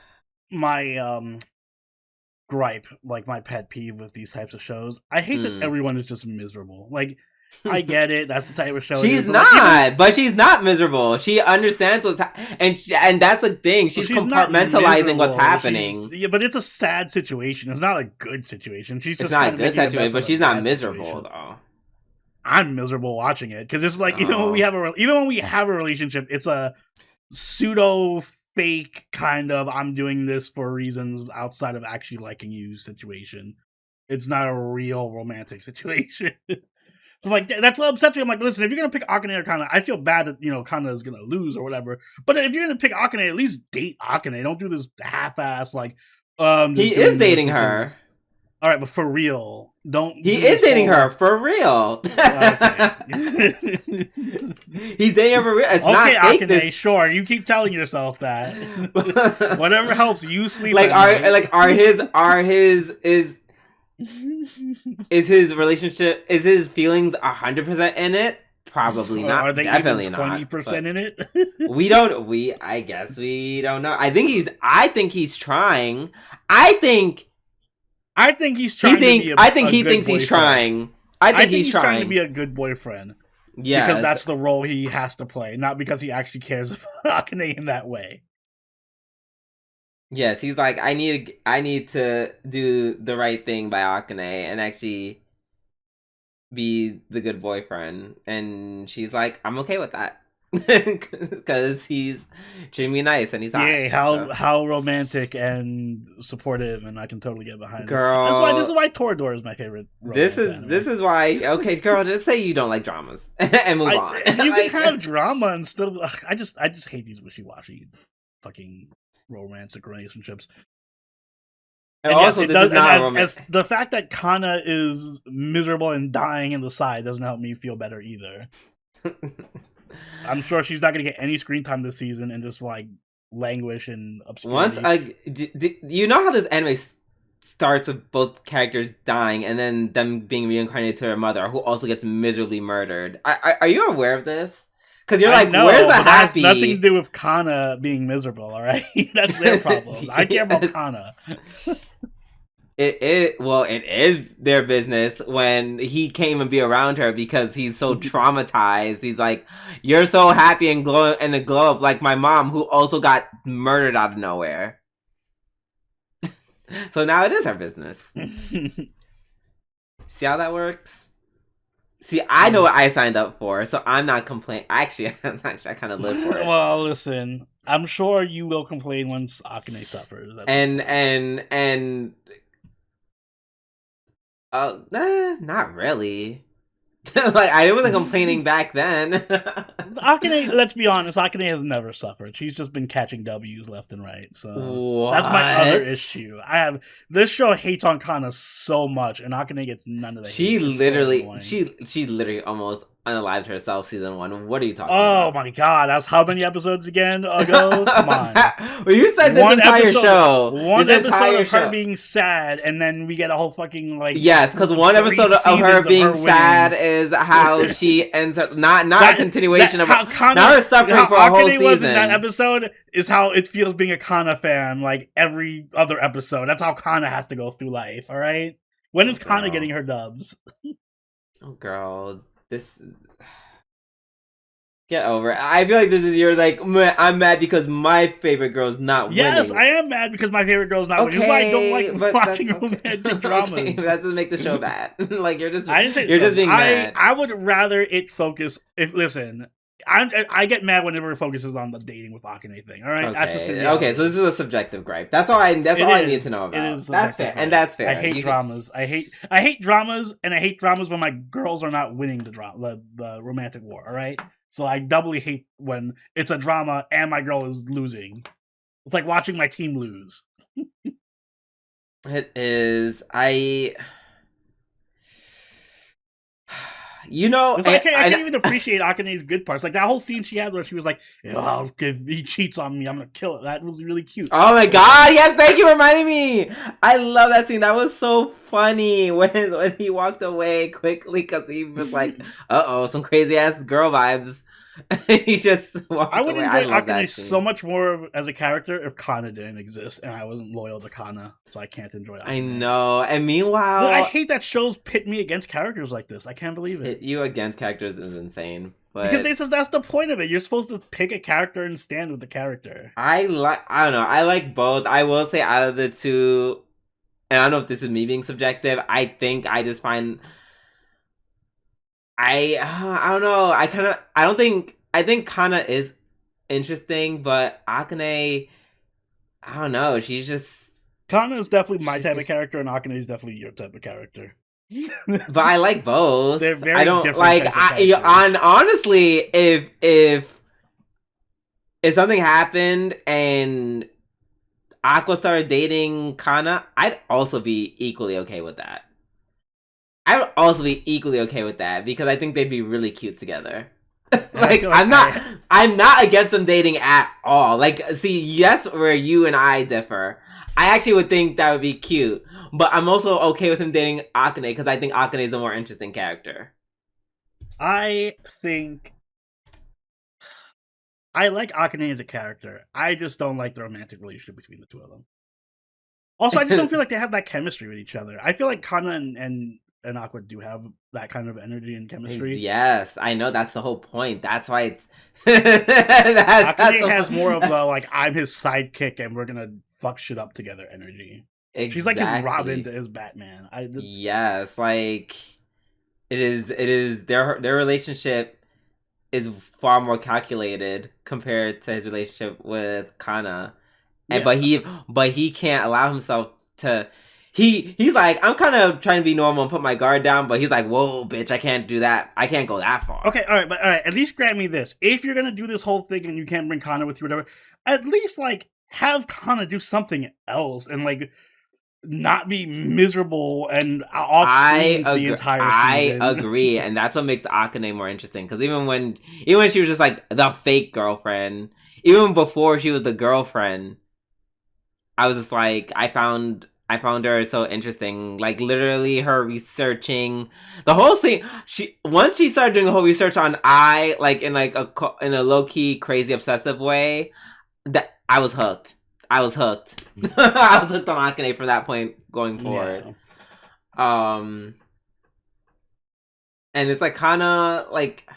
gripe, like my pet peeve with these types of shows. I hate that everyone is just miserable. Like, I get it. That's the type of show. She's not, but she's not miserable. She understands what's and that's the thing. She's compartmentalizing what's happening. Yeah, but it's a sad situation. It's not a good situation. She's just it's not a good situation, but she's not miserable though. I'm miserable watching it because it's like even when we have a relationship, it's a pseudo fake kind of I'm doing this for reasons outside of actually liking you situation. It's not a real romantic situation. So like that's what upsets me. I'm like, listen, if you're gonna pick Akane or Kana, I feel bad that Kana is gonna lose or whatever. But if you're gonna pick Akane, at least date Akane. Don't do this half-ass like. He is dating her. All right, but for real, don't. He is dating her for real. Okay. He's dating her for real. It's okay, not fake. Akane, sure. You keep telling yourself that. Whatever helps you sleep. Like is his relationship, is his feelings 100% in it? Probably not. Are they definitely 20% in it? I guess we don't know. I think he's trying. I think he's trying. I think he thinks he's trying. I think he's trying to be a good boyfriend. Yeah, because that's the role he has to play, not because he actually cares about Akane in that way. Yes, he's like, I need to do the right thing by Akane and actually be the good boyfriend. And she's like, I'm okay with that. Because he's treating me nice and he's hot. How romantic and supportive, and I can totally get behind girl. This is why Toradora is my favorite. This is why. Okay, girl, just say you don't like dramas and move on. You can have drama and still. I just hate these wishy-washy fucking romantic relationships. And also, yes, this is not as the fact that Kana is miserable and dying in the side doesn't help me feel better either. I'm sure she's not going to get any screen time this season and just like languish in obscurity. You know how this anime starts with both characters dying and then them being reincarnated to their mother, who also gets miserably murdered. Are you aware of this? Because you're like, where's the happy? That has nothing to do with Kana being miserable. All right, that's their problem. I care about Kana. It is their business when he came and be around her because he's so traumatized. He's like, you're so happy and glow in the glow up like my mom, who also got murdered out of nowhere. So now it is her business. See how that works? See, I know what I signed up for, so I'm not complaining. Actually, I kind of live for it. Well, listen, I'm sure you will complain once Akane suffers. Not really. Like, I wasn't complaining back then. Akane, let's be honest, Akane has never suffered. She's just been catching W's left and right. So that's my other issue. This show hates on Kana so much, and Akane gets none of the hate. She literally almost unalived herself season 1. What are you talking about? Oh my god, that's how many episodes again ago? Come on. Well, you said this entire show. One episode of her being sad, and then we get a whole fucking like. Yes, because one episode of her being sad is how she ends up not a continuation of not her suffering for a whole season. Was in that episode is how it feels being a Kana fan. Like every other episode, that's how Kana has to go through life. All right, when is Kana getting her dubs? Oh, girl. This, get over it. I feel like this is your like, I'm mad because my favorite girl's not winning. Yes, I am mad because my favorite girl's not winning. That's why I don't like watching romantic dramas. Okay, that doesn't make the show bad. Like you're just being mad. I would rather it focus. I get mad whenever it focuses on the dating with Akane thing. All right, that's just okay. So this is a subjective gripe. That's all I need to know about. That's fair, and that's fair. I hate dramas. I hate dramas, and I hate dramas when my girls are not winning the romantic war. All right, so I doubly hate when it's a drama and my girl is losing. It's like watching my team lose. It is. I can't even appreciate Akane's good parts. Like that whole scene she had where she was like, "Oh, if he cheats on me, I'm gonna kill it." That was really cute. Oh my god! Yes, thank you for reminding me. I love that scene. That was so funny when he walked away quickly because he was like, "Uh oh, some crazy ass girl vibes." He just walked I would away. enjoy I love Akane that so scene. much more as a character if Kana didn't exist and I wasn't loyal to Kana, so I can't enjoy I Akane. know. And Look, I meanwhile, hate that shows pit me against characters like this. I can't believe it. hit you against characters is insane. Because But that's the point of it. You're supposed to pick a character and stand with the character. I don't know. I like both. I will say out of the two, and I don't know if this is me being subjective. I think I just find I don't know. I think Kana is interesting, but Akane, I don't know. Kana is definitely my she's type of just, character, and Akane is definitely your type of character. but I like both. They're very I don't different like types of characters. honestly, if something happened and Aqua started dating Kana, I'd also be equally okay with that. I would also be equally okay with that because I think they'd be really cute together. Like I'm not against them dating at all. Like, see, yes, where you and I differ. I actually would think that would be cute, but I'm also okay with him dating Akane because I think Akane is a more interesting character. I think I like Akane as a character. I just don't like the romantic relationship between the two of them. Also, I just don't feel like they have that chemistry with each other. I feel like Kana and Aqua do have that kind of energy and chemistry. Yes, I know that's the whole point. That's why it's Akane has more of the like I'm his sidekick and we're gonna fuck shit up together energy. Exactly. She's like his Robin to his Batman. Yes, like it is their relationship is far more calculated compared to his relationship with Kana. And but he can't allow himself to he's like, I'm kind of trying to be normal and put my guard down, but he's like, whoa, bitch, I can't do that. I can't go that far. Okay, all right, at least grant me this. If you're gonna do this whole thing and you can't bring Kana with you, whatever, at least like have Kana do something else and like not be miserable and off screen for the entire season. I agree, and that's what makes Akane more interesting. Because even when she was just like the fake girlfriend, even before she was the girlfriend, I was just like, I found her so interesting. Like literally, her researching the whole thing. Once she started doing the whole research on like in a low key crazy obsessive way, that I was hooked. I was hooked. I was hooked on Akane from that point going forward. Yeah. And it's like kinda like,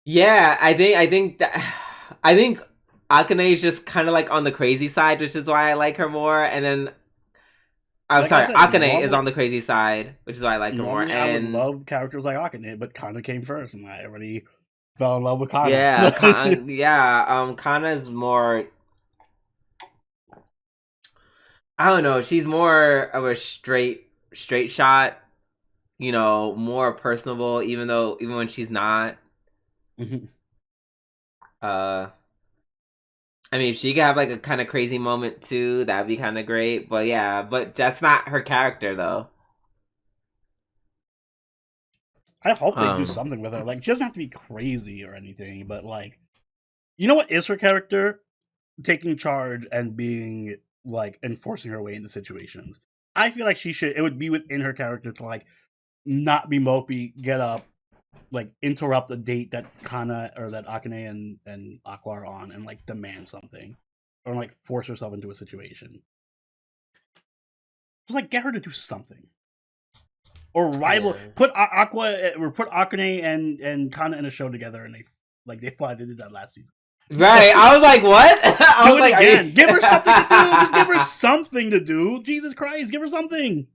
yeah, I think Akane is just kind of like on the crazy side, which is why I like her more. And then I'm sorry, Akane is on the crazy side, which is why I like her more. And I would love characters like Akane, but Kana came first, and I already fell in love with Kana. Yeah, Kana is more. I don't know. She's more of a straight shot. You know, more personable. Even when she's not. Mm-hmm. I mean, if she could have like a kind of crazy moment too, that'd be kind of great. But yeah, but that's not her character though. I hope they do something with her. Like, she doesn't have to be crazy or anything, but like, you know what is her character? Taking charge and being like enforcing her way into situations. I feel like it would be within her character to like not be mopey, get up, like interrupt a date that Kana or that Akane and Aqua are on and like demand something. Or like force herself into a situation. Just like get her to do something. Or rival put Aqua or put Akane and Kana in a show together and they did that last season. Right. I was like, what? I was like, again. Give her something to do. Just give her something to do. Jesus Christ, give her something.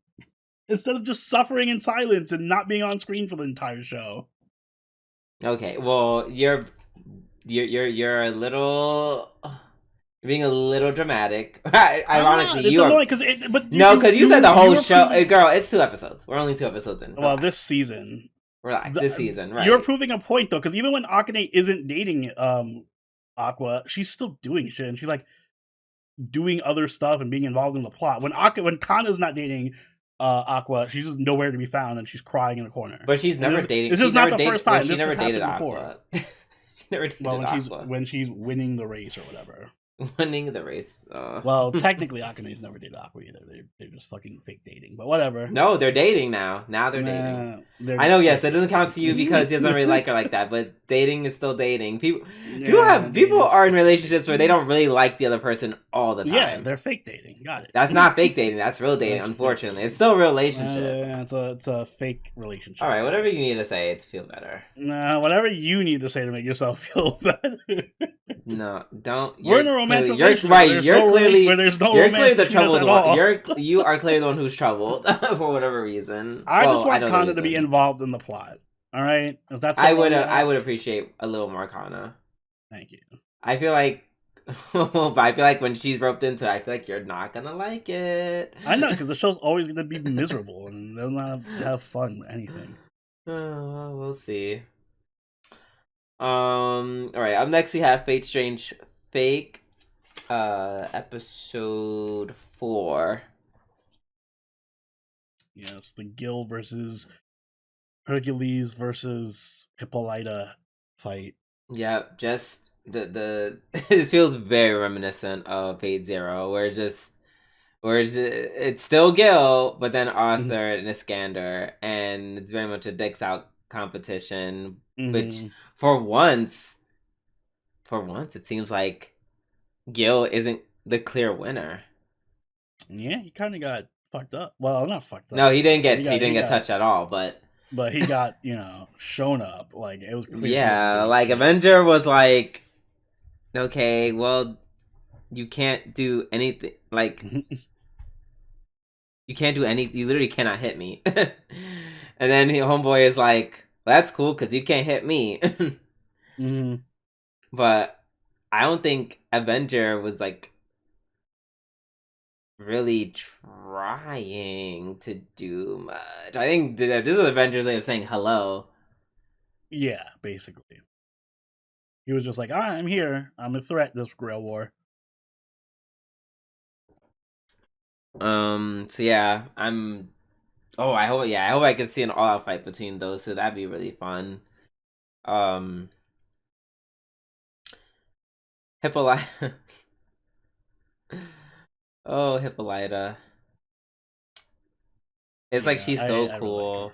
Instead of just suffering in silence and not being on screen for the entire show. Okay, well, you're a little. You're being a little dramatic. Ironically, you are. Because you said the whole show. Girl, it's 2 episodes. We're only 2 episodes in. Well, this season. Relax. This season, right? You're proving a point though, because even when Akane isn't dating Aqua, she's still doing shit, and she's like doing other stuff and being involved in the plot. When Kana's not dating Aqua, she's just nowhere to be found, and she's crying in a corner. But she's never dating. This is not the first time. She this never has dated happened before. She never dated Aqua. When she's winning the race or whatever. Winning the race. Well, technically, Akane's never dated Aqua either. They're just fucking fake dating, but whatever. No, they're dating now. Now they're dating. I know, yes, it doesn't count to you because he doesn't really like her like that, but dating is still dating. People are in relationships where they don't really like the other person all the time. Yeah, they're fake dating. Got it. That's not fake dating. That's real dating. Unfortunately, it's still a relationship. It's a fake relationship. All right, whatever you need to say to feel better. Nah, whatever you need to say to make yourself feel better. No, don't. We're in a romantic relationship. Right. You're clearly the troubled one. You are clearly the one who's troubled for whatever reason. I just want Kana to be involved in the plot. All right, I would appreciate a little more Kana. Thank you. I feel like, but I feel like when she's roped into it, I feel like you're not gonna like it. I know, because the show's always gonna be miserable and they'll not have fun with anything. We'll see. All right. Up next, we have Fate Strange Fake, episode 4. Yes, the Gil versus Hercules versus Hippolyta fight. Yeah, just the this feels very reminiscent of Fate Zero, where it's still Gil, but then Arthur and Iskander, and it's very much a dicks out competition, which for once it seems like Gil isn't the clear winner. Yeah, he kind of got fucked up. Well, not fucked up. No, he didn't get touched at all, but he got, shown up. Like, it was clear. Yeah, like Avenger was like, okay, well, you can't do anything. Like, you can't do anything. You literally cannot hit me. And then Homeboy is like, well, that's cool because you can't hit me. But I don't think Avenger was like really trying to do much. I think this is Avenger's way of saying hello. Yeah, basically. He was just like, I'm here. I'm a threat this Grail War. So yeah, I hope I can see an all-out fight between those two. That'd be really fun. Hippolyta. Oh, Hippolyta. It's like she's so cool.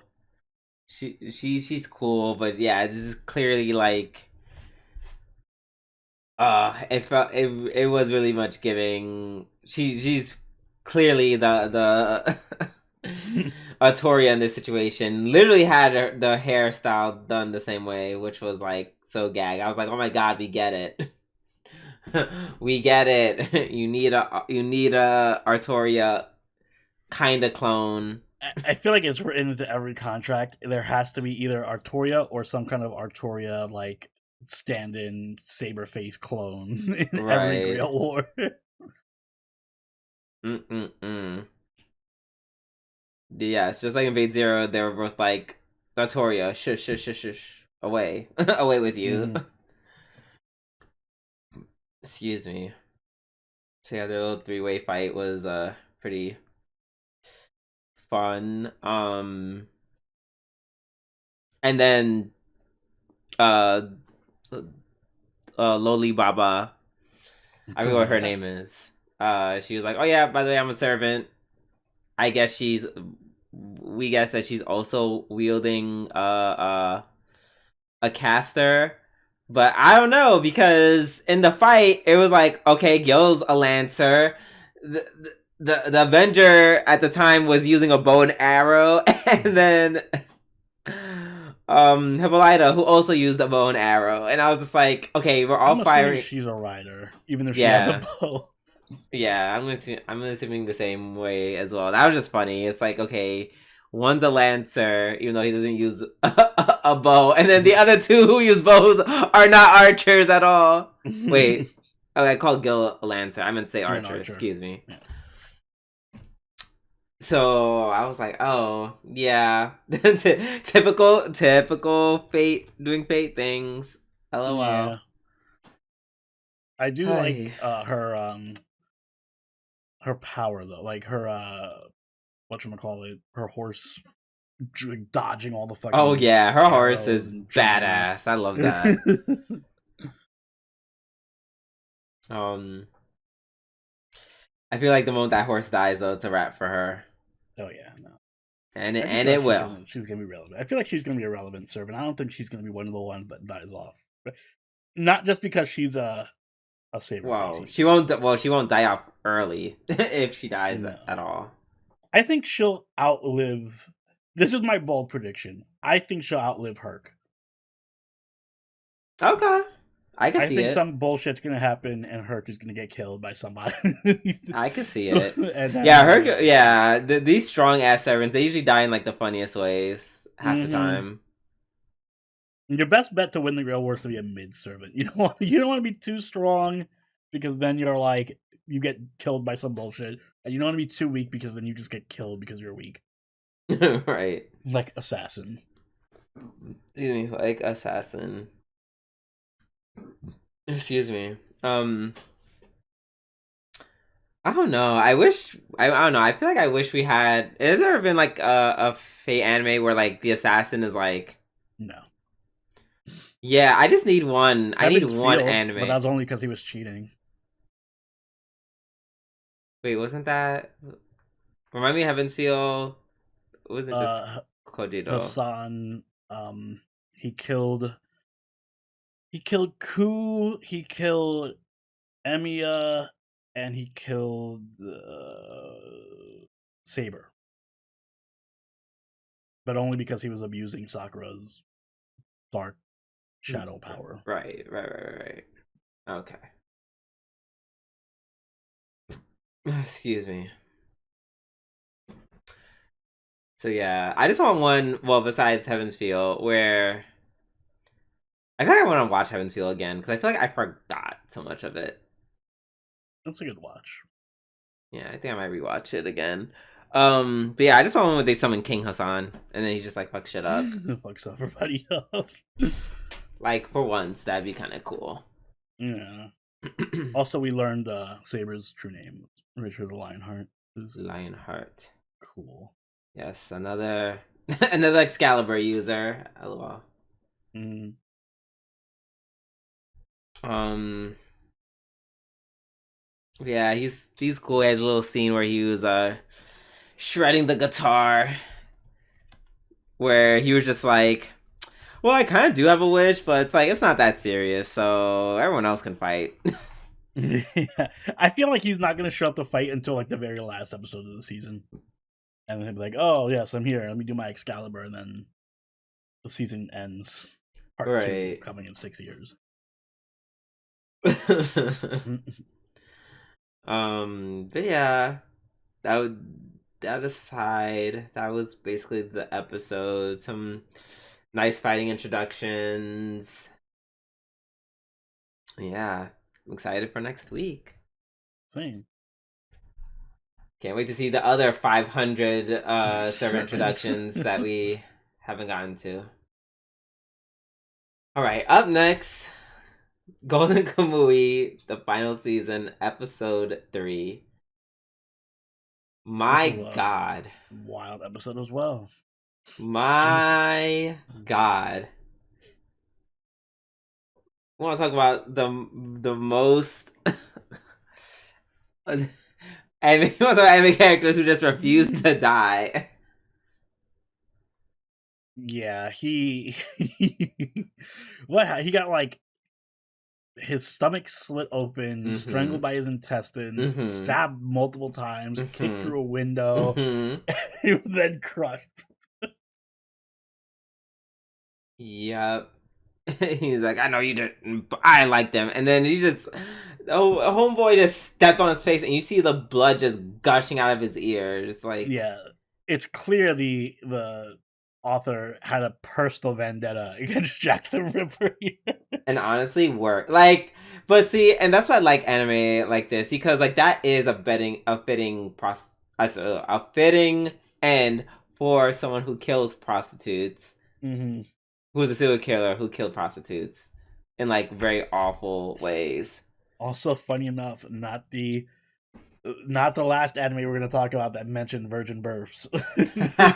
Really like she's cool, but yeah, this is clearly like it was really much giving. She's clearly the Artoria in this situation. Literally had the hairstyle done the same way, which was like so gag. I was like, oh my god, we get it. We get it. You need a Artoria kind of clone. I feel like it's written into every contract. There has to be either Artoria or some kind of Artoria like stand-in saber face clone in every Grail War. Yeah, it's just like in Fate Zero, they were both like, Artoria, shush, away, away with you. Excuse me. So yeah, their little 3-way fight was pretty fun. And then Loli Baba, I forget what her name is. She was like, oh yeah, by the way, I'm a servant. I guess we guess that she's also wielding a caster. But I don't know, because in the fight, it was like, okay, Gil's a Lancer. The Avenger at the time was using a bow and arrow, and then Hippolyta, who also used a bow and arrow. And I was just like, okay, we're all firing. She's a rider, even if she has a bow. Yeah, I'm assuming the same way as well. That was just funny. It's like, okay, one's a Lancer, even though he doesn't use a bow, and then the other two who use bows are not archers at all. Wait, I called Gil a Lancer. I meant to say archer. Excuse me. Yeah. So I was like, oh yeah, typical Fate doing Fate things. LOL. Yeah. I do like her power though, like her whatchamacallit, her horse dodging all the fucking. Oh yeah, her horse is badass. I love that. I feel like the moment that horse dies, though, it's a wrap for her. Oh yeah, no. And I it feel like will. she's gonna be relevant. I feel like she's gonna be a relevant servant. I don't think she's gonna be one of the ones that dies off. Not just because she's a saber Well, face. she won't. Well, she won't die off early if she dies at all. I think she'll outlive. This is my bold prediction. I think she'll outlive Herc. Okay, I can see it. I think some bullshit's gonna happen, and Herc is gonna get killed by somebody. I can see it. Then, yeah, Herc. Yeah, these strong ass servants, they usually die in like the funniest ways half the time. Your best bet to win the real war is to be a mid servant. You don't want to be too strong, because then you're like you get killed by some bullshit, and you don't want to be too weak because then you just get killed because you're weak. Right. Like assassin. Excuse me, like assassin. Excuse me. I don't know. I don't know. I feel like I wish we had. Has there ever been like a Fate anime where like the assassin is like? No. Yeah, I just need one. I need one Field, anime. But that's only because he was cheating. Wait, wasn't that? Remind me of Heaven's Feel. It wasn't just Kodido. Hassan. He killed Ku. He killed Emiya, and he killed Saber. But only because he was abusing Sakura's dark shadow power. Right. Okay. Excuse me. So yeah, I just want one, well, besides Heaven's Feel, where I feel like I want to watch Heaven's Feel again, because I feel like I forgot so much of it. That's a good watch. Yeah, I think I might rewatch it again. But yeah, I just want one where they summon King Hassan, and then he just like fucks shit up. Fucks everybody up. Like, for once, that'd be kind of cool. Yeah. Also, we learned Saber's true name, Richard Lionheart. Lionheart. Cool. Yes, another Excalibur user. LOL. Yeah, he's cool. He has a little scene where he was shredding the guitar, where he was just like, well, I kind of do have a wish, but it's like it's not that serious, so everyone else can fight. Yeah. I feel like he's not gonna show up to fight until like the very last episode of the season, and then he'll be like, "Oh yes, I'm here. Let me do my Excalibur," and then the season ends. Part 2 coming in 6 years. But yeah, that aside, that was basically the episode. Some nice fighting introductions. Yeah, I'm excited for next week. Same. Can't wait to see the other 500 server introductions that we haven't gotten to. All right, up next, Golden Kamuy, the final season, episode 3. My God. Wild episode as well. My God. I want to talk about the most anime characters who just refuse to die. Yeah, he got like his stomach slit open, strangled by his intestines, stabbed multiple times, kicked through a window, and then crushed. Yep. He's like, I know you didn't, but I like them. And then he just, a homeboy just stepped on his face, and you see the blood just gushing out of his ears. Like, yeah, it's clear the author had a personal vendetta against Jack the Ripper here. And honestly, work. Like, but see, and that's why I like anime like this, because like that is a fitting end for someone who kills prostitutes. Who was a serial killer who killed prostitutes in like very awful ways. Also, funny enough, not the last anime we're going to talk about that mentioned virgin births. I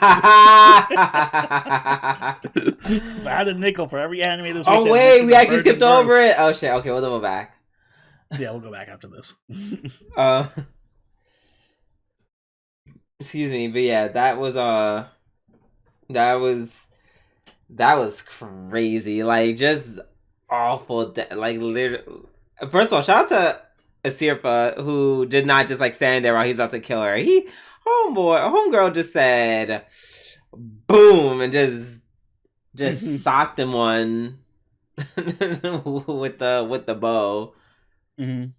had a nickel for every anime this week. Oh wait, we actually skipped over it. Oh shit. Okay, we'll double back. Yeah, we'll go back after this. excuse me, but yeah, that was that was crazy. Like just awful. Like literally. First of all, shout out to Asirpa who did not just like stand there while he's about to kill her. Homegirl just said, "Boom," and just socked him one with the bow. Mm-hmm.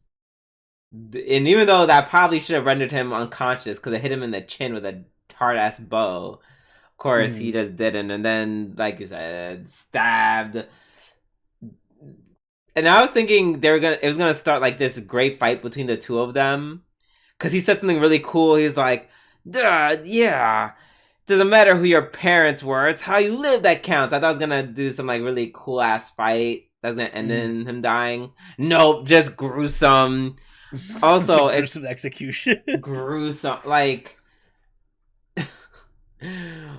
And even though that probably should have rendered him unconscious because it hit him in the chin with a hard ass bow, of course he just didn't. And then, like you said, stabbed. And I was thinking it was gonna start like this great fight between the two of them because he said something really cool. He's like, "Duh, yeah, doesn't matter who your parents were, it's how you live that counts." I thought I was gonna do some like really cool ass fight that was gonna end in him dying. Nope, just gruesome. Also, it's gruesome execution. gruesome. Like,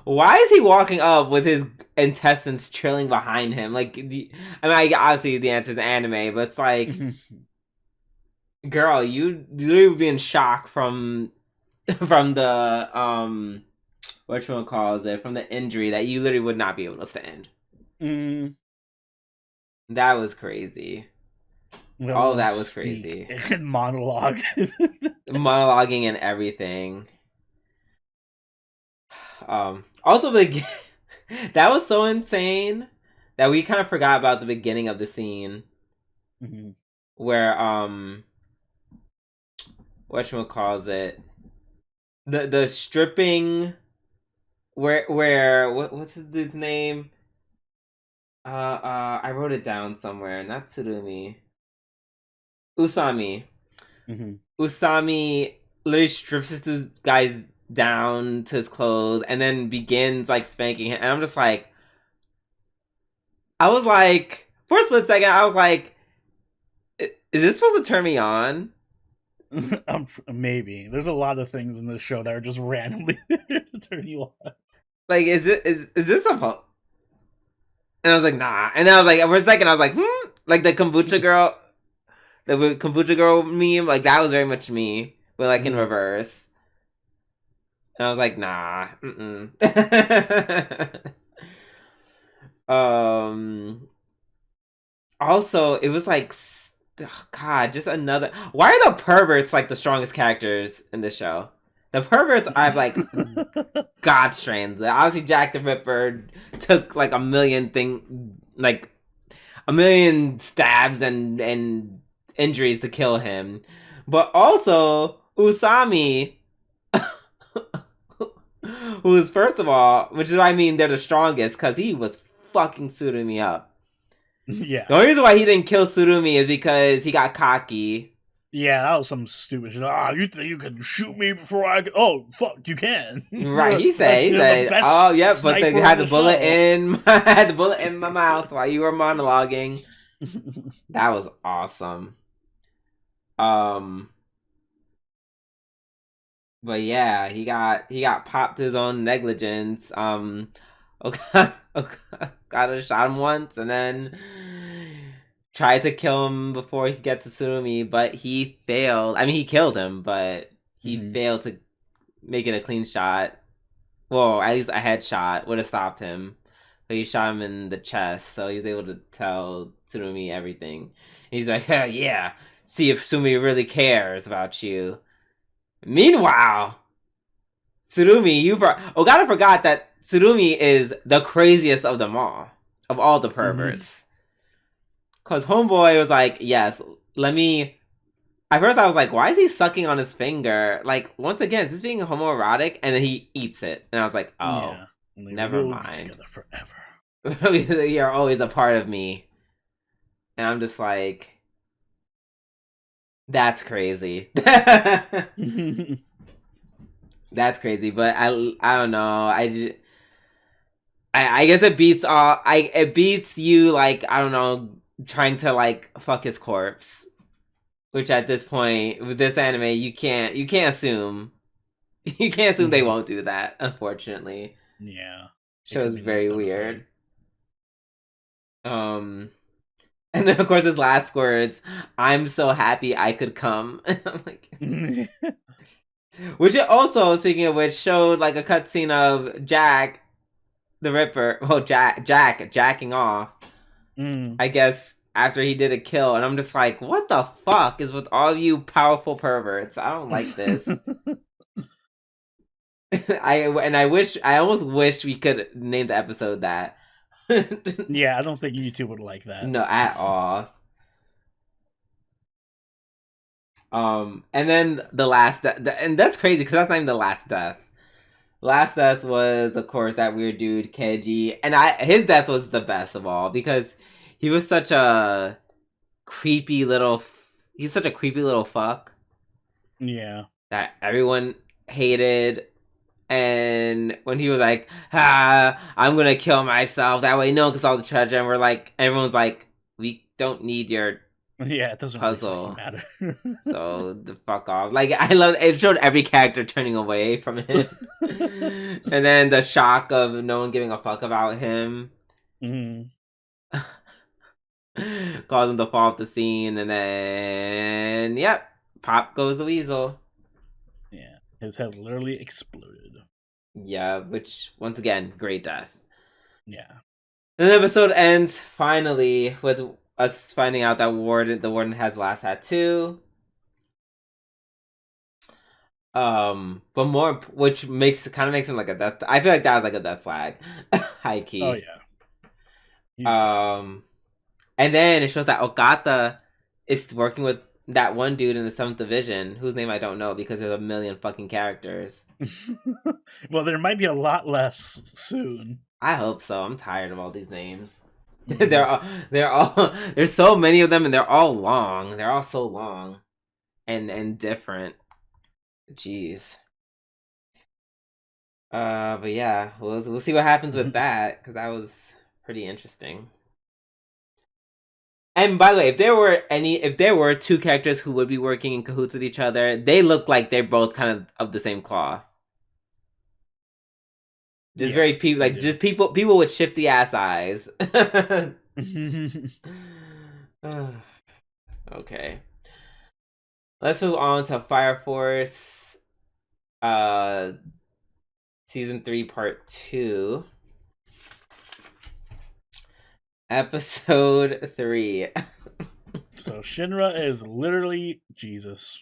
why is he walking up with his intestines trailing behind him? Like, I mean, obviously the answer is anime, but it's like, girl, you literally would be in shock from the from the injury that you literally would not be able to stand. That was crazy. All of that was crazy. Monologue. Monologuing and everything. Also, like, that was so insane that we kind of forgot about the beginning of the scene where whatchamacallit, the stripping, where what's the dude's name? I wrote it down somewhere. Not Tsurumi. Usami. Usami literally strips this guy's down to his clothes and then begins like spanking him. And I'm just like, I was like, for a split second, I was like, is this supposed to turn me on? Maybe. There's a lot of things in this show that are just randomly there to turn you on. Like, is this supposed? And I was like, nah. And then I was like, for a second, I was like, like the kombucha girl meme, like that was very much me, but like in reverse. And I was like, nah. Also, it was like, God, just another. Why are the perverts like the strongest characters in the show? The perverts are like God strains. Obviously, Jack the Ripper took like a million stabs and injuries to kill him, but also Usami, who is first of all, which is why I mean they're the strongest, because he was fucking suiting me up. Yeah. The only reason why he didn't kill Tsurumi is because he got cocky. Yeah, that was some stupid shit. You think you can shoot me before I can? Oh, fuck, you can. Right, he said, oh, yep, but they had the bullet in my mouth while you were monologuing. That was awesome. But yeah, he got popped his own negligence. Okada shot him once and then tried to kill him before he got to Tsurumi, but he failed. I mean, he killed him, but he failed to make it a clean shot. Well, at least a headshot would have stopped him. But he shot him in the chest, so he was able to tell Tsurumi everything. And he's like, yeah, see if Tsurumi really cares about you. Meanwhile, Tsurumi, Okada forgot that Tsurumi is the craziest of them all the perverts. Because Homeboy was like, yes, let me... At first I was like, why is he sucking on his finger? Like, once again, is this being homoerotic? And then he eats it. And I was like, oh, yeah. Never mind. Together forever. You're always a part of me. And I'm just like... That's crazy. That's crazy, but I don't know. I guess it beats it beats you, like, I don't know, trying to like fuck his corpse. Which at this point with this anime you can't assume. You can't assume they won't do that, unfortunately. Yeah. Show's very weird. And then of course his last words, "I'm so happy I could come." And I'm like Which also, speaking of which, showed like a cutscene of Jack the Ripper. Oh, Jack jacking off. Mm. I guess after he did a kill, and I'm just like, what the fuck is with all you powerful perverts? I don't like this. I almost wish we could name the episode that. Yeah, I don't think YouTube would like that. No, at all. And then the last and that's crazy because that's not even the last death. Last death was, of course, that weird dude Keiji, and his death was the best of all because he was such a creepy little. He's such a creepy little fuck. Yeah. That everyone hated. And when he was like, I'm gonna kill myself, that way no one can solve the treasure, and we're like, everyone's like, we don't need your Yeah, it doesn't really fucking puzzle. matter. So the fuck off. Like I love it showed every character turning away from him. And then the shock of no one giving a fuck about him. Mm. Caused him to fall off the scene, and then yep, pop goes the weasel. Yeah. His head literally exploded. Yeah, which once again, great death. Yeah. And the episode ends finally with us finding out that the warden has last tattoo. But more, which makes him like a death. I feel like that was like a death flag, high key. Oh yeah. And then it shows that Okata is working with that one dude in the 7th Division, whose name I don't know because there's a million fucking characters. Well, there might be a lot less soon. I hope so. I'm tired of all these names. they're all there's so many of them, and they're all long. They're all so long and different. Jeez. But yeah, we'll see what happens with that because that was pretty interesting. And by the way, if there were two characters who would be working in cahoots with each other, they look like they're both kind of the same cloth. Just very people, like just people with shifty ass eyes. Okay, let's move on to Fire Force, season 3, part 2, episode 3. So Shinra is literally Jesus.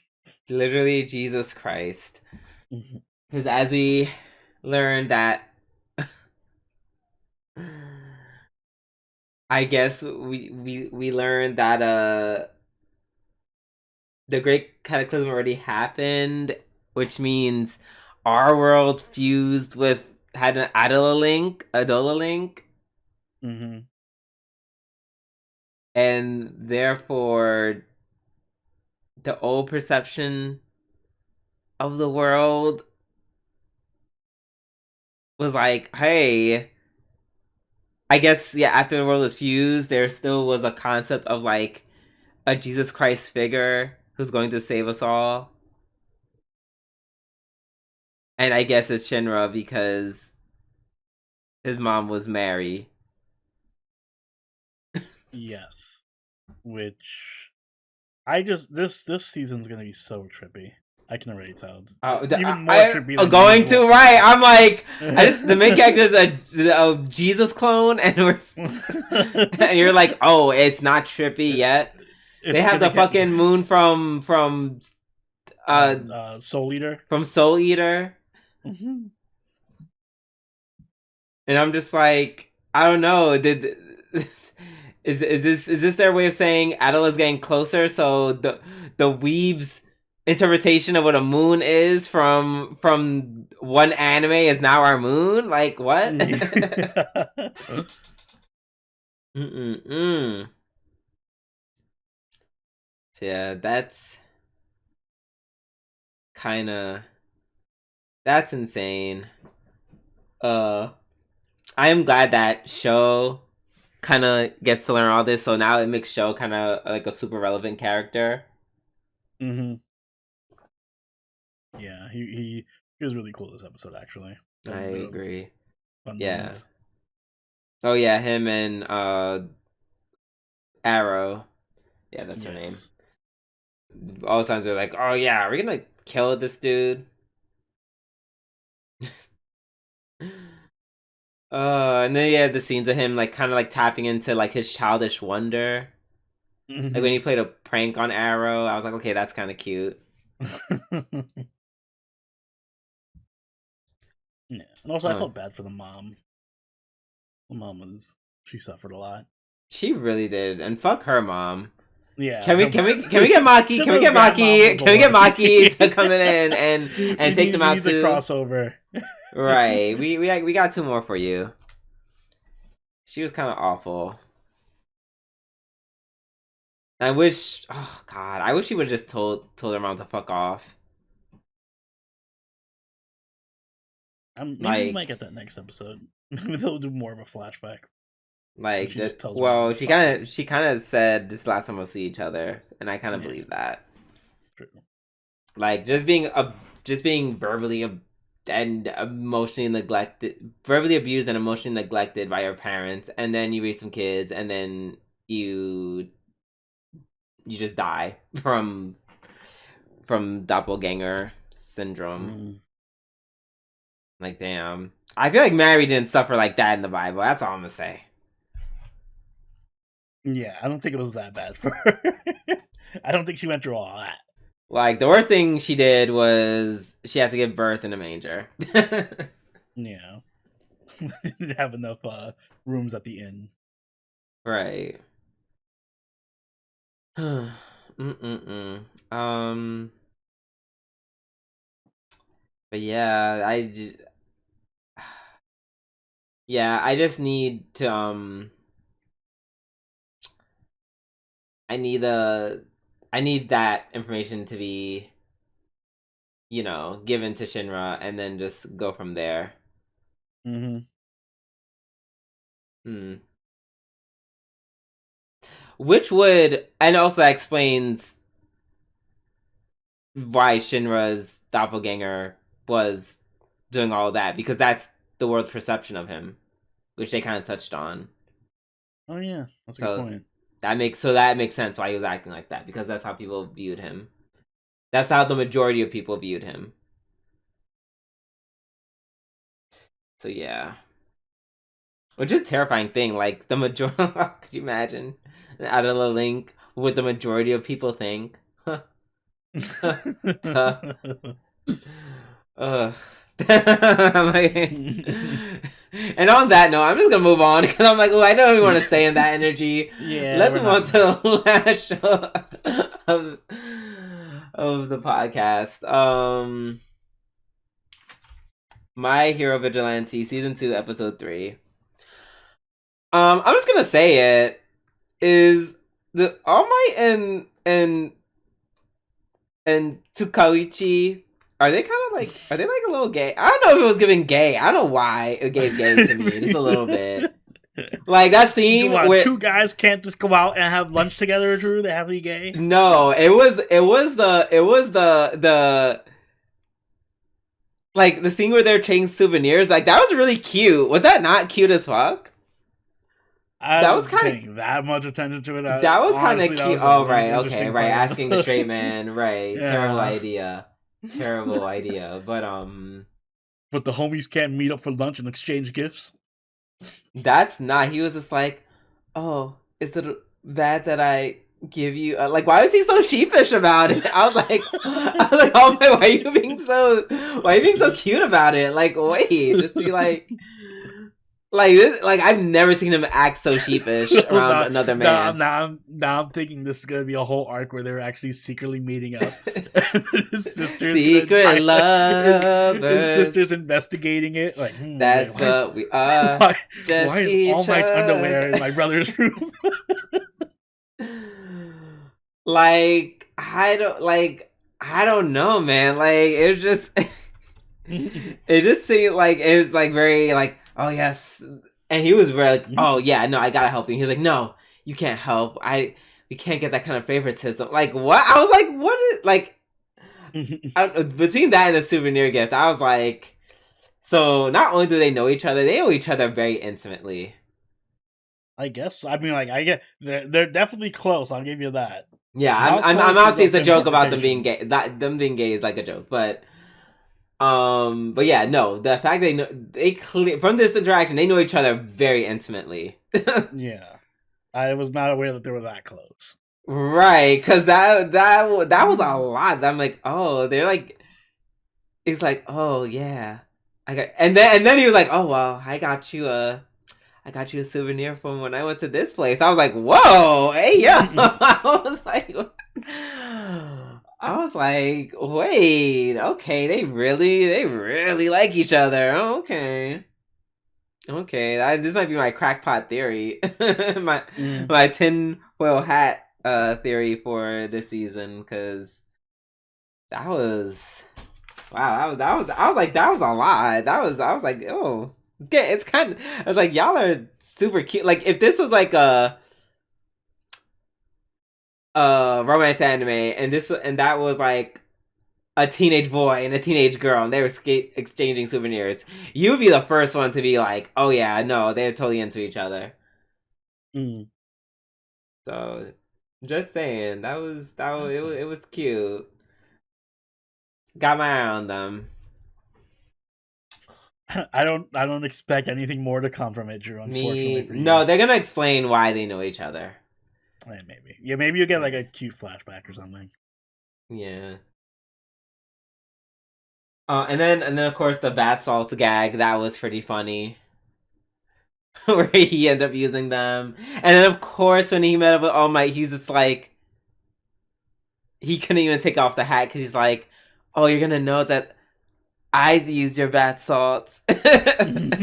Literally Jesus Christ. Because as we learned that, I guess we learned that the Great Cataclysm already happened, which means our world fused with had an Adola link, Mm-hmm. and therefore the old perception of the world was like, hey, I guess yeah, after the world was fused, there still was a concept of like a Jesus Christ figure who's going to save us all. And I guess it's Shinra because his mom was Mary. Yes. Which I just this season's gonna be so trippy. I can already tell. Even more trippy than going usual. to right. I'm like, the main character is a Jesus clone, and and you're like, oh, it's not trippy yet. They have the fucking moon from Soul Eater. From Soul Eater. Mm-hmm. And I'm just like, I don't know. Is this their way of saying Adela's getting closer? So the weeb's interpretation of what a moon is from one anime is now our moon? Like what? So yeah, that's insane. I am glad that Show kind of gets to learn all this, so now it makes Show kind of like a super relevant character. Mm-hmm. Yeah, he was really cool this episode, actually. I agree. Yeah. Moments. Oh yeah, him and Arrow. Yeah, that's her name. All the times they're like, oh yeah, are we gonna kill this dude? And then you had the scenes of him like kind of like tapping into like his childish wonder. Like when he played a prank on Arrow, I was like, okay, that's kind of cute. Yeah, and also I felt bad for the mom. The mom she suffered a lot. She really did, and fuck her mom. Yeah. Can we get Maki? Can we get Maki? Can we get Maki to come in and take them out too? The crossover. Right. We got 2 more for you. She was kind of awful. I wish. Oh God, I wish she would have just told her mom to fuck off. Maybe we might get that next episode. Maybe they'll do more of a flashback. Like, she kind of said this last time we'll see each other, and I kind of believe that. True. Like just being verbally and emotionally neglected, verbally abused and emotionally neglected by your parents, and then you raise some kids, and then you just die from doppelganger syndrome. Like, damn. I feel like Mary didn't suffer like that in the Bible. That's all I'm gonna say. Yeah, I don't think it was that bad for her. I don't think she went through all that. Like, the worst thing she did was she had to give birth in a manger. Yeah. Didn't have enough rooms at the inn. Right. But yeah, I just need to I need that information to be, given to Shinra, and then just go from there. Which and also explains why Shinra's doppelganger was doing all that, because that's the world's perception of him, which they kind of touched on. Oh yeah, that's a good point. That makes sense why he was acting like that, because that's how people viewed him. That's how the majority of people viewed him. So yeah. Which is a terrifying thing, like the majority could you imagine? Out of the link, what the majority of people think. And on that note, I'm just gonna move on, because I'm like, oh, I don't even want to stay in that energy. Yeah. Let's move on to the last show of the podcast. My Hero Vigilante Season 2, Episode 3. I'm just gonna say it is the All Might and Tsukaichi. Are they like a little gay? I don't know if it was giving gay. I don't know why it gave gay to me, just a little bit. Like that scene where 2 guys can't just go out and have lunch together, Drew. They have to be gay. No, it was the like the scene where they're trading souvenirs. Like that was really cute. Was that not cute as fuck? That was kind of that much attention to it. That was kind of cute. Oh right, okay, right. Asking the straight man, right? Yeah. Terrible idea. But the homies can't meet up for lunch and exchange gifts. That's not. He was just like, oh, is it bad that I give you? Like, why was he so sheepish about it? I was like, oh my, why are you being so cute about it? Like, wait, just be like. Like this, like I've never seen him act so sheepish around another man. Now I'm thinking this is gonna be a whole arc where they're actually secretly meeting up. His sister's secret lovers. His sister's investigating it. Like that's what we are. Why is All Might's underwear in my brother's room? I don't know, man. Like it was just, it just seemed like it was like very like. Oh yes, and he was very like, oh yeah, no, I gotta help you. He was like, no, you can't help. We can't get that kind of favoritism. Like what? I was like, what is like? Between that and the souvenir gift, I was like, so not only do they know each other, they know each other very intimately. I guess. I mean, like I get they're definitely close. I'll give you that. Yeah, I'm obviously it's a joke about them being gay. Them being gay is like a joke, but But yeah, no, the fact they know from this interaction they know each other very intimately. Yeah, I was not aware that they were that close. Right, because that was a lot. I'm like, oh, they're like, it's like, oh yeah, I got, and then he was like, oh well, I got you a souvenir from when I went to this place. I was like, whoa, hey yo, I was like, wait, okay, they really like each other. Okay. Okay, this might be my crackpot theory. my my tinfoil hat theory for this season, because that was wow, I was like, that was a lot. I was like, oh, it's kind of, I was like, y'all are super cute. Like if this was like a romance anime and that was like a teenage boy and a teenage girl and they were exchanging souvenirs, you would be the first one to be like, oh yeah, no, they're totally into each other. Mm. So just saying, it was cute. Got my eye on them. I don't expect anything more to come from it, Drew. Unfortunately for you. No, they're gonna explain why they know each other. Maybe. Yeah, maybe you get like a cute flashback or something. Yeah. And then of course the bath salts gag, that was pretty funny. Where he ended up using them. And then of course when he met up with All Might, he's just like, he couldn't even take off the hat because he's like, oh, you're gonna know that I used your bath salts. I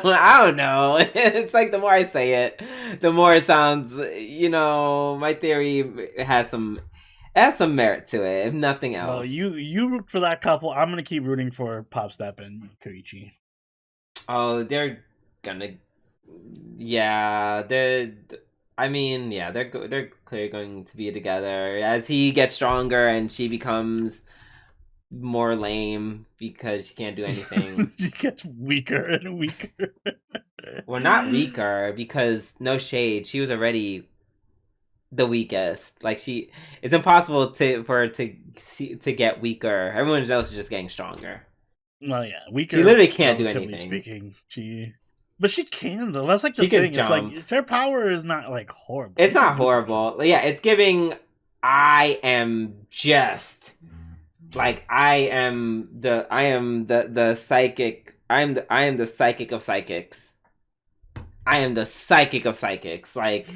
don't know. It's like the more I say it, the more it sounds, my theory has some merit to it, if nothing else. Well, you root for that couple. I'm gonna keep rooting for Pop Step and Koichi. Oh, they're gonna, yeah, they're clearly going to be together as he gets stronger and she becomes more lame because she can't do anything. She gets weaker and weaker. Well, not weaker, because no shade, she was already the weakest. Like it's impossible for her to get weaker. Everyone else is just getting stronger. Well, yeah, weaker. She literally can't do anything. Speaking, but she can though. That's like the thing. Jump. It's like her power is not like horrible. It's not horrible. Yeah, it's giving. I am just like I am the psychic. I am the psychic of psychics. I am the psychic of psychics. Like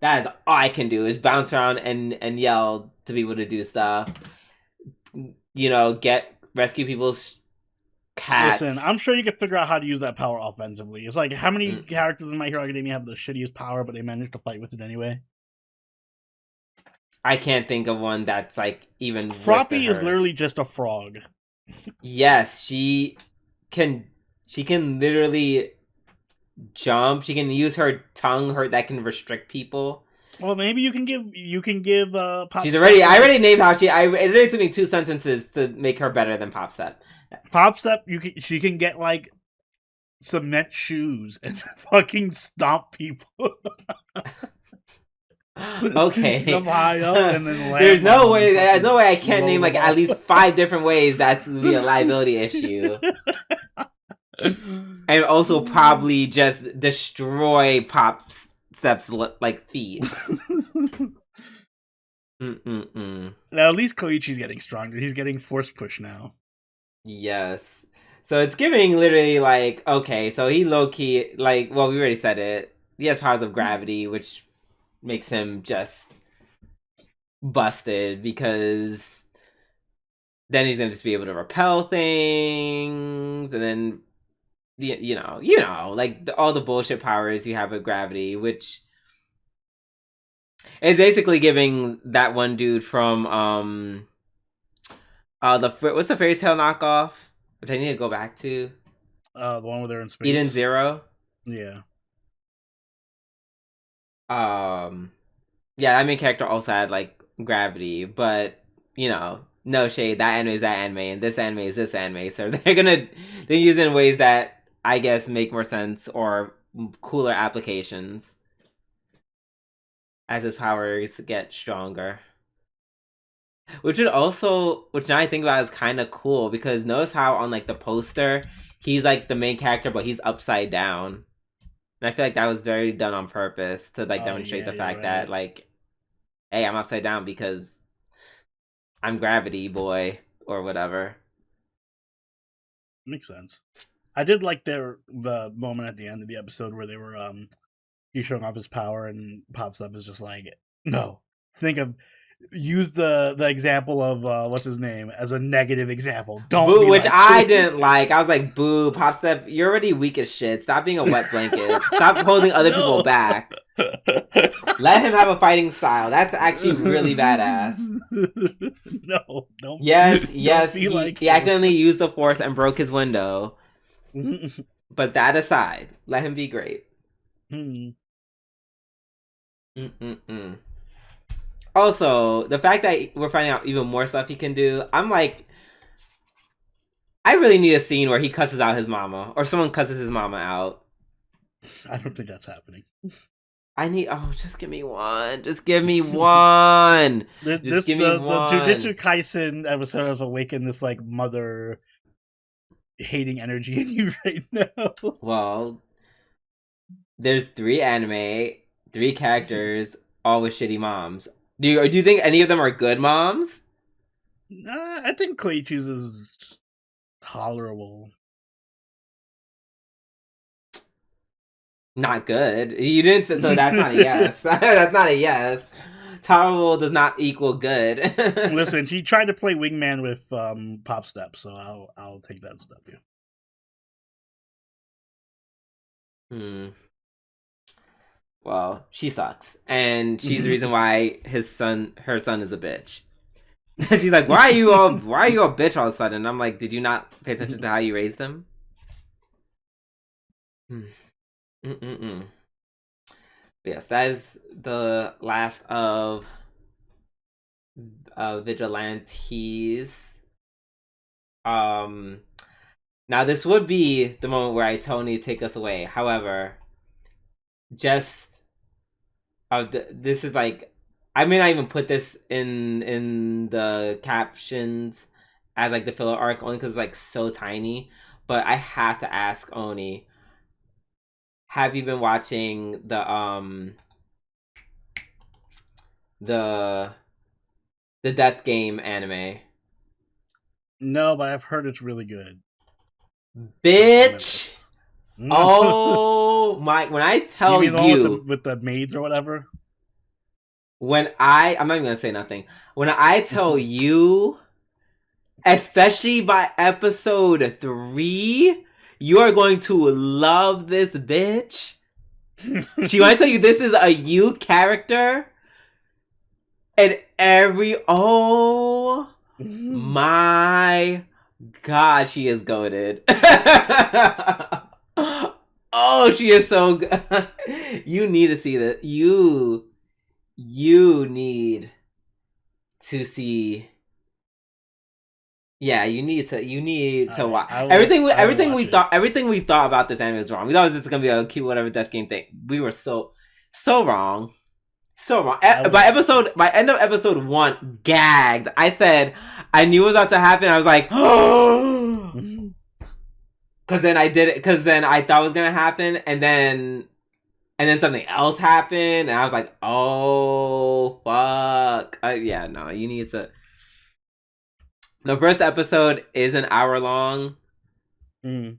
that is all I can do is bounce around and yell to people to do stuff. Rescue people's cats. Listen, I'm sure you could figure out how to use that power offensively. It's like, how many characters in My Hero Academia have the shittiest power, but they manage to fight with it anyway? I can't think of one that's like even. Froppy is literally just a frog. Yes, she can literally jump. She can use her tongue, that can restrict people. Well, maybe you can give Pop. She's already. I already named how she. It only took me 2 sentences to make her better than Pop Step. Pop Step, she can get like cement shoes and fucking stomp people. Okay. Come high up and then land. There's no way I can't name like at least 5 different ways that's be a liability issue. And also probably just destroy Pop Step's like feet. Now at least Koichi's getting stronger. He's getting force push now. Yes. So it's giving literally like, okay, so he low-key, like, well, we already said it. He has powers of gravity, which makes him just busted, because then he's going to just be able to repel things, and then, like all the bullshit powers you have with gravity, which is basically giving that one dude from, what's the Fairy Tail knockoff? Which I need to go back to. The one where they're in space. Eden Zero. Yeah. Yeah, that main character also had like gravity, but no shade. That anime is that anime, and this anime is this anime. So they're using ways that I guess make more sense or cooler applications as his powers get stronger. Which would also, which now I think about is kind of cool because notice how on like the poster he's like the main character, but he's upside down, and I feel like that was very done on purpose to like Oh demonstrate yeah, the you're fact that right. like, hey, I'm upside down because I'm gravity boy or whatever. Makes sense. I did like the moment at the end of the episode where they were he's showing off his power and pops up is just like, no, think of use the example of what's his name as a negative example. Don't Boo, be which like I didn't like. I was like, boo, Pop Step, you're already weak as shit. Stop being a wet blanket. Stop holding other people no. back. Let him have a fighting style. That's actually really badass. No, Yes, don't yes, be like he him. accidentally used the force and broke his window. But that aside, let him be great. Mm-mm-mm. Also, the fact that we're finding out even more stuff he can do, I'm like, I really need a scene where he cusses out his mama, or someone cusses his mama out. I don't think that's happening. I need, oh, just give me one. Just give me one. Just This give me the one. Jujutsu Kaisen episode has awakened this like mother hating energy in you right now. Well, there's 3 anime, 3 characters, all with shitty moms. Do you think any of them are good moms? I think Koichi's is tolerable. Not good. You didn't say, so that's not a yes. That's not a yes. Tolerable does not equal good. Listen, she tried to play wingman with Pop Step, so I'll take that as a W. Hmm. Well, she sucks, and she's the reason why her son, is a bitch. She's like, why are you a bitch all of a sudden? And I'm like, did you not pay attention to how you raised him? Mm-mm-mm. Yes, that is the last of Vigilantes. Um, Now this would be the moment where I Tony take us away. However, just this is like, I may not even put this in the captions as like the filler arc only because it's like so tiny. But I have to ask Oni, have you been watching the the Death Game anime? No, but I've heard it's really good. It's on my Bitch! list. Oh my! When I You tell mean the one you, with the maids or whatever? I'm not even gonna say nothing. When I tell you, especially by episode 3, you are going to love this bitch. She might tell you this is a you character, and oh my god, she is goated. Oh, she is so good. You need to see this. You need to see. Yeah, you need All to right, watch everything. I will watch it. Everything we thought about this anime was wrong. We thought it was just gonna be a cute whatever death game thing. We were so wrong, so wrong. I will watch it. By end of episode 1, gagged. I said I knew it was about to happen. I was like, oh, because then I did it. Because then I thought it was gonna happen, and then something else happened, and I was like, oh fuck. Yeah, no, you need to. The first episode is an hour long. Mm.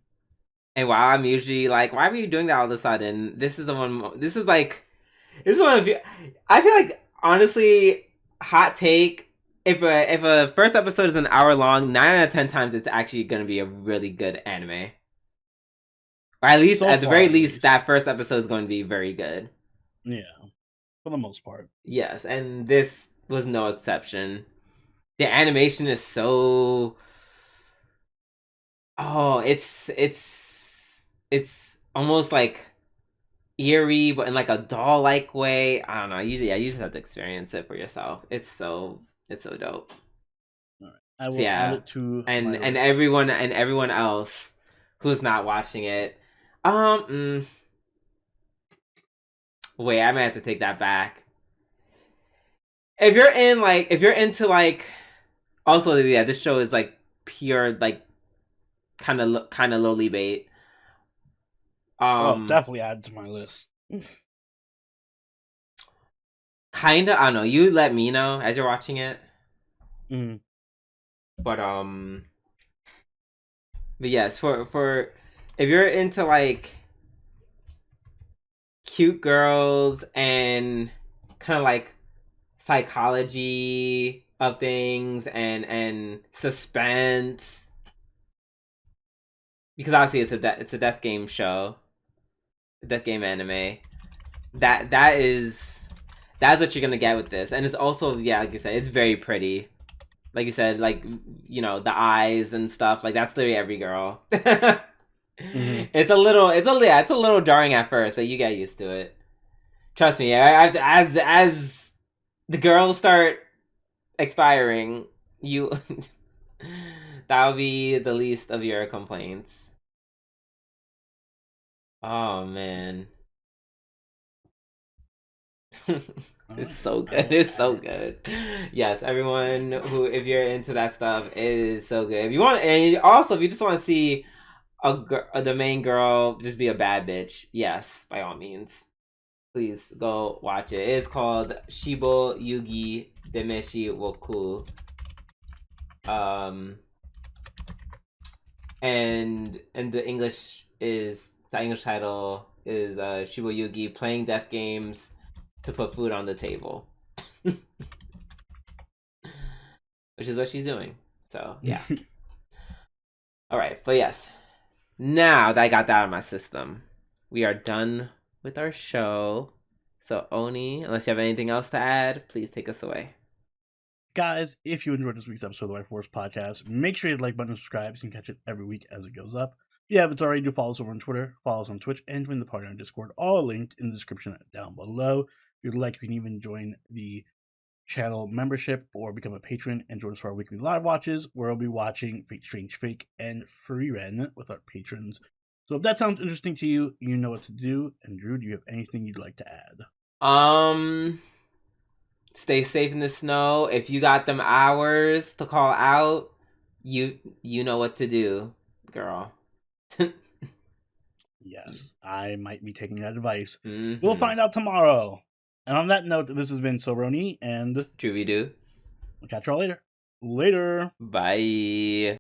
And while I'm usually like, why were you doing that all of a sudden? This is the one. This is one of you. I feel like honestly, hot take. If a first episode is an hour long, 9 out of 10 times it's actually going to be a really good anime. Or at least, So at the far, very at least, least. that first episode is going to be very good. Yeah, for the most part. Yes, and this was no exception. The animation is so. Oh, it's almost like eerie, but in like a doll like way. I don't know. You just have to experience it for yourself. It's so dope. All right. I So will add yeah, it to and my list. everyone else who's not watching it, wait, I might have to take that back. if you're in like if you're into like also yeah, this show is like pure like kind of lowly bait. Oh, definitely add to my list. Kinda, I don't know. You let me know as you're watching it. Mm. But yes, for if you're into like cute girls and kind of like psychology of things and suspense, because obviously it's a death game show, a death game anime. That's what you're gonna get with this, and it's also yeah, like you said, it's very pretty. Like you said, like you know the eyes and stuff. Like that's literally every girl. Mm-hmm. It's a little jarring at first, but you get used to it. Trust me. As the girls start expiring, you that'll be the least of your complaints. Oh man. It's Right. so I good. will It's add so it. good. Yes, everyone who, if you're into that stuff, it is so good. If you want, and also if you just want to see the main girl just be a bad bitch, yes, by all means, please go watch it. It's called Shibo Yugi Demeshi Woku. Um, and the English title is Shibo Yugi playing death games to put food on the table. Which is what she's doing. So yeah. All right, but yes. Now that I got that out of my system, we are done with our show. So Oni, unless you have anything else to add, please take us away. Guys, if you enjoyed this week's episode of the Waifu Wars podcast, make sure you hit the like button and subscribe so you can catch it every week as it goes up. If you haven't already, do follow us over on Twitter, follow us on Twitch, and join the party on Discord, all linked in the description down below. If you'd like, you can even join the channel membership or become a patron and join us for our weekly live watches, where we'll be watching Fate Strange Fake and Frieren with our patrons. So if that sounds interesting to you, you know what to do. And Drew, do you have anything you'd like to add? Stay safe in the snow. If you got them hours to call out, you know what to do, girl. Yes, I might be taking that advice. Mm-hmm. We'll find out tomorrow. And on that note, this has been Sobroni, and Truvy do. we'll catch y'all later. Later. Bye.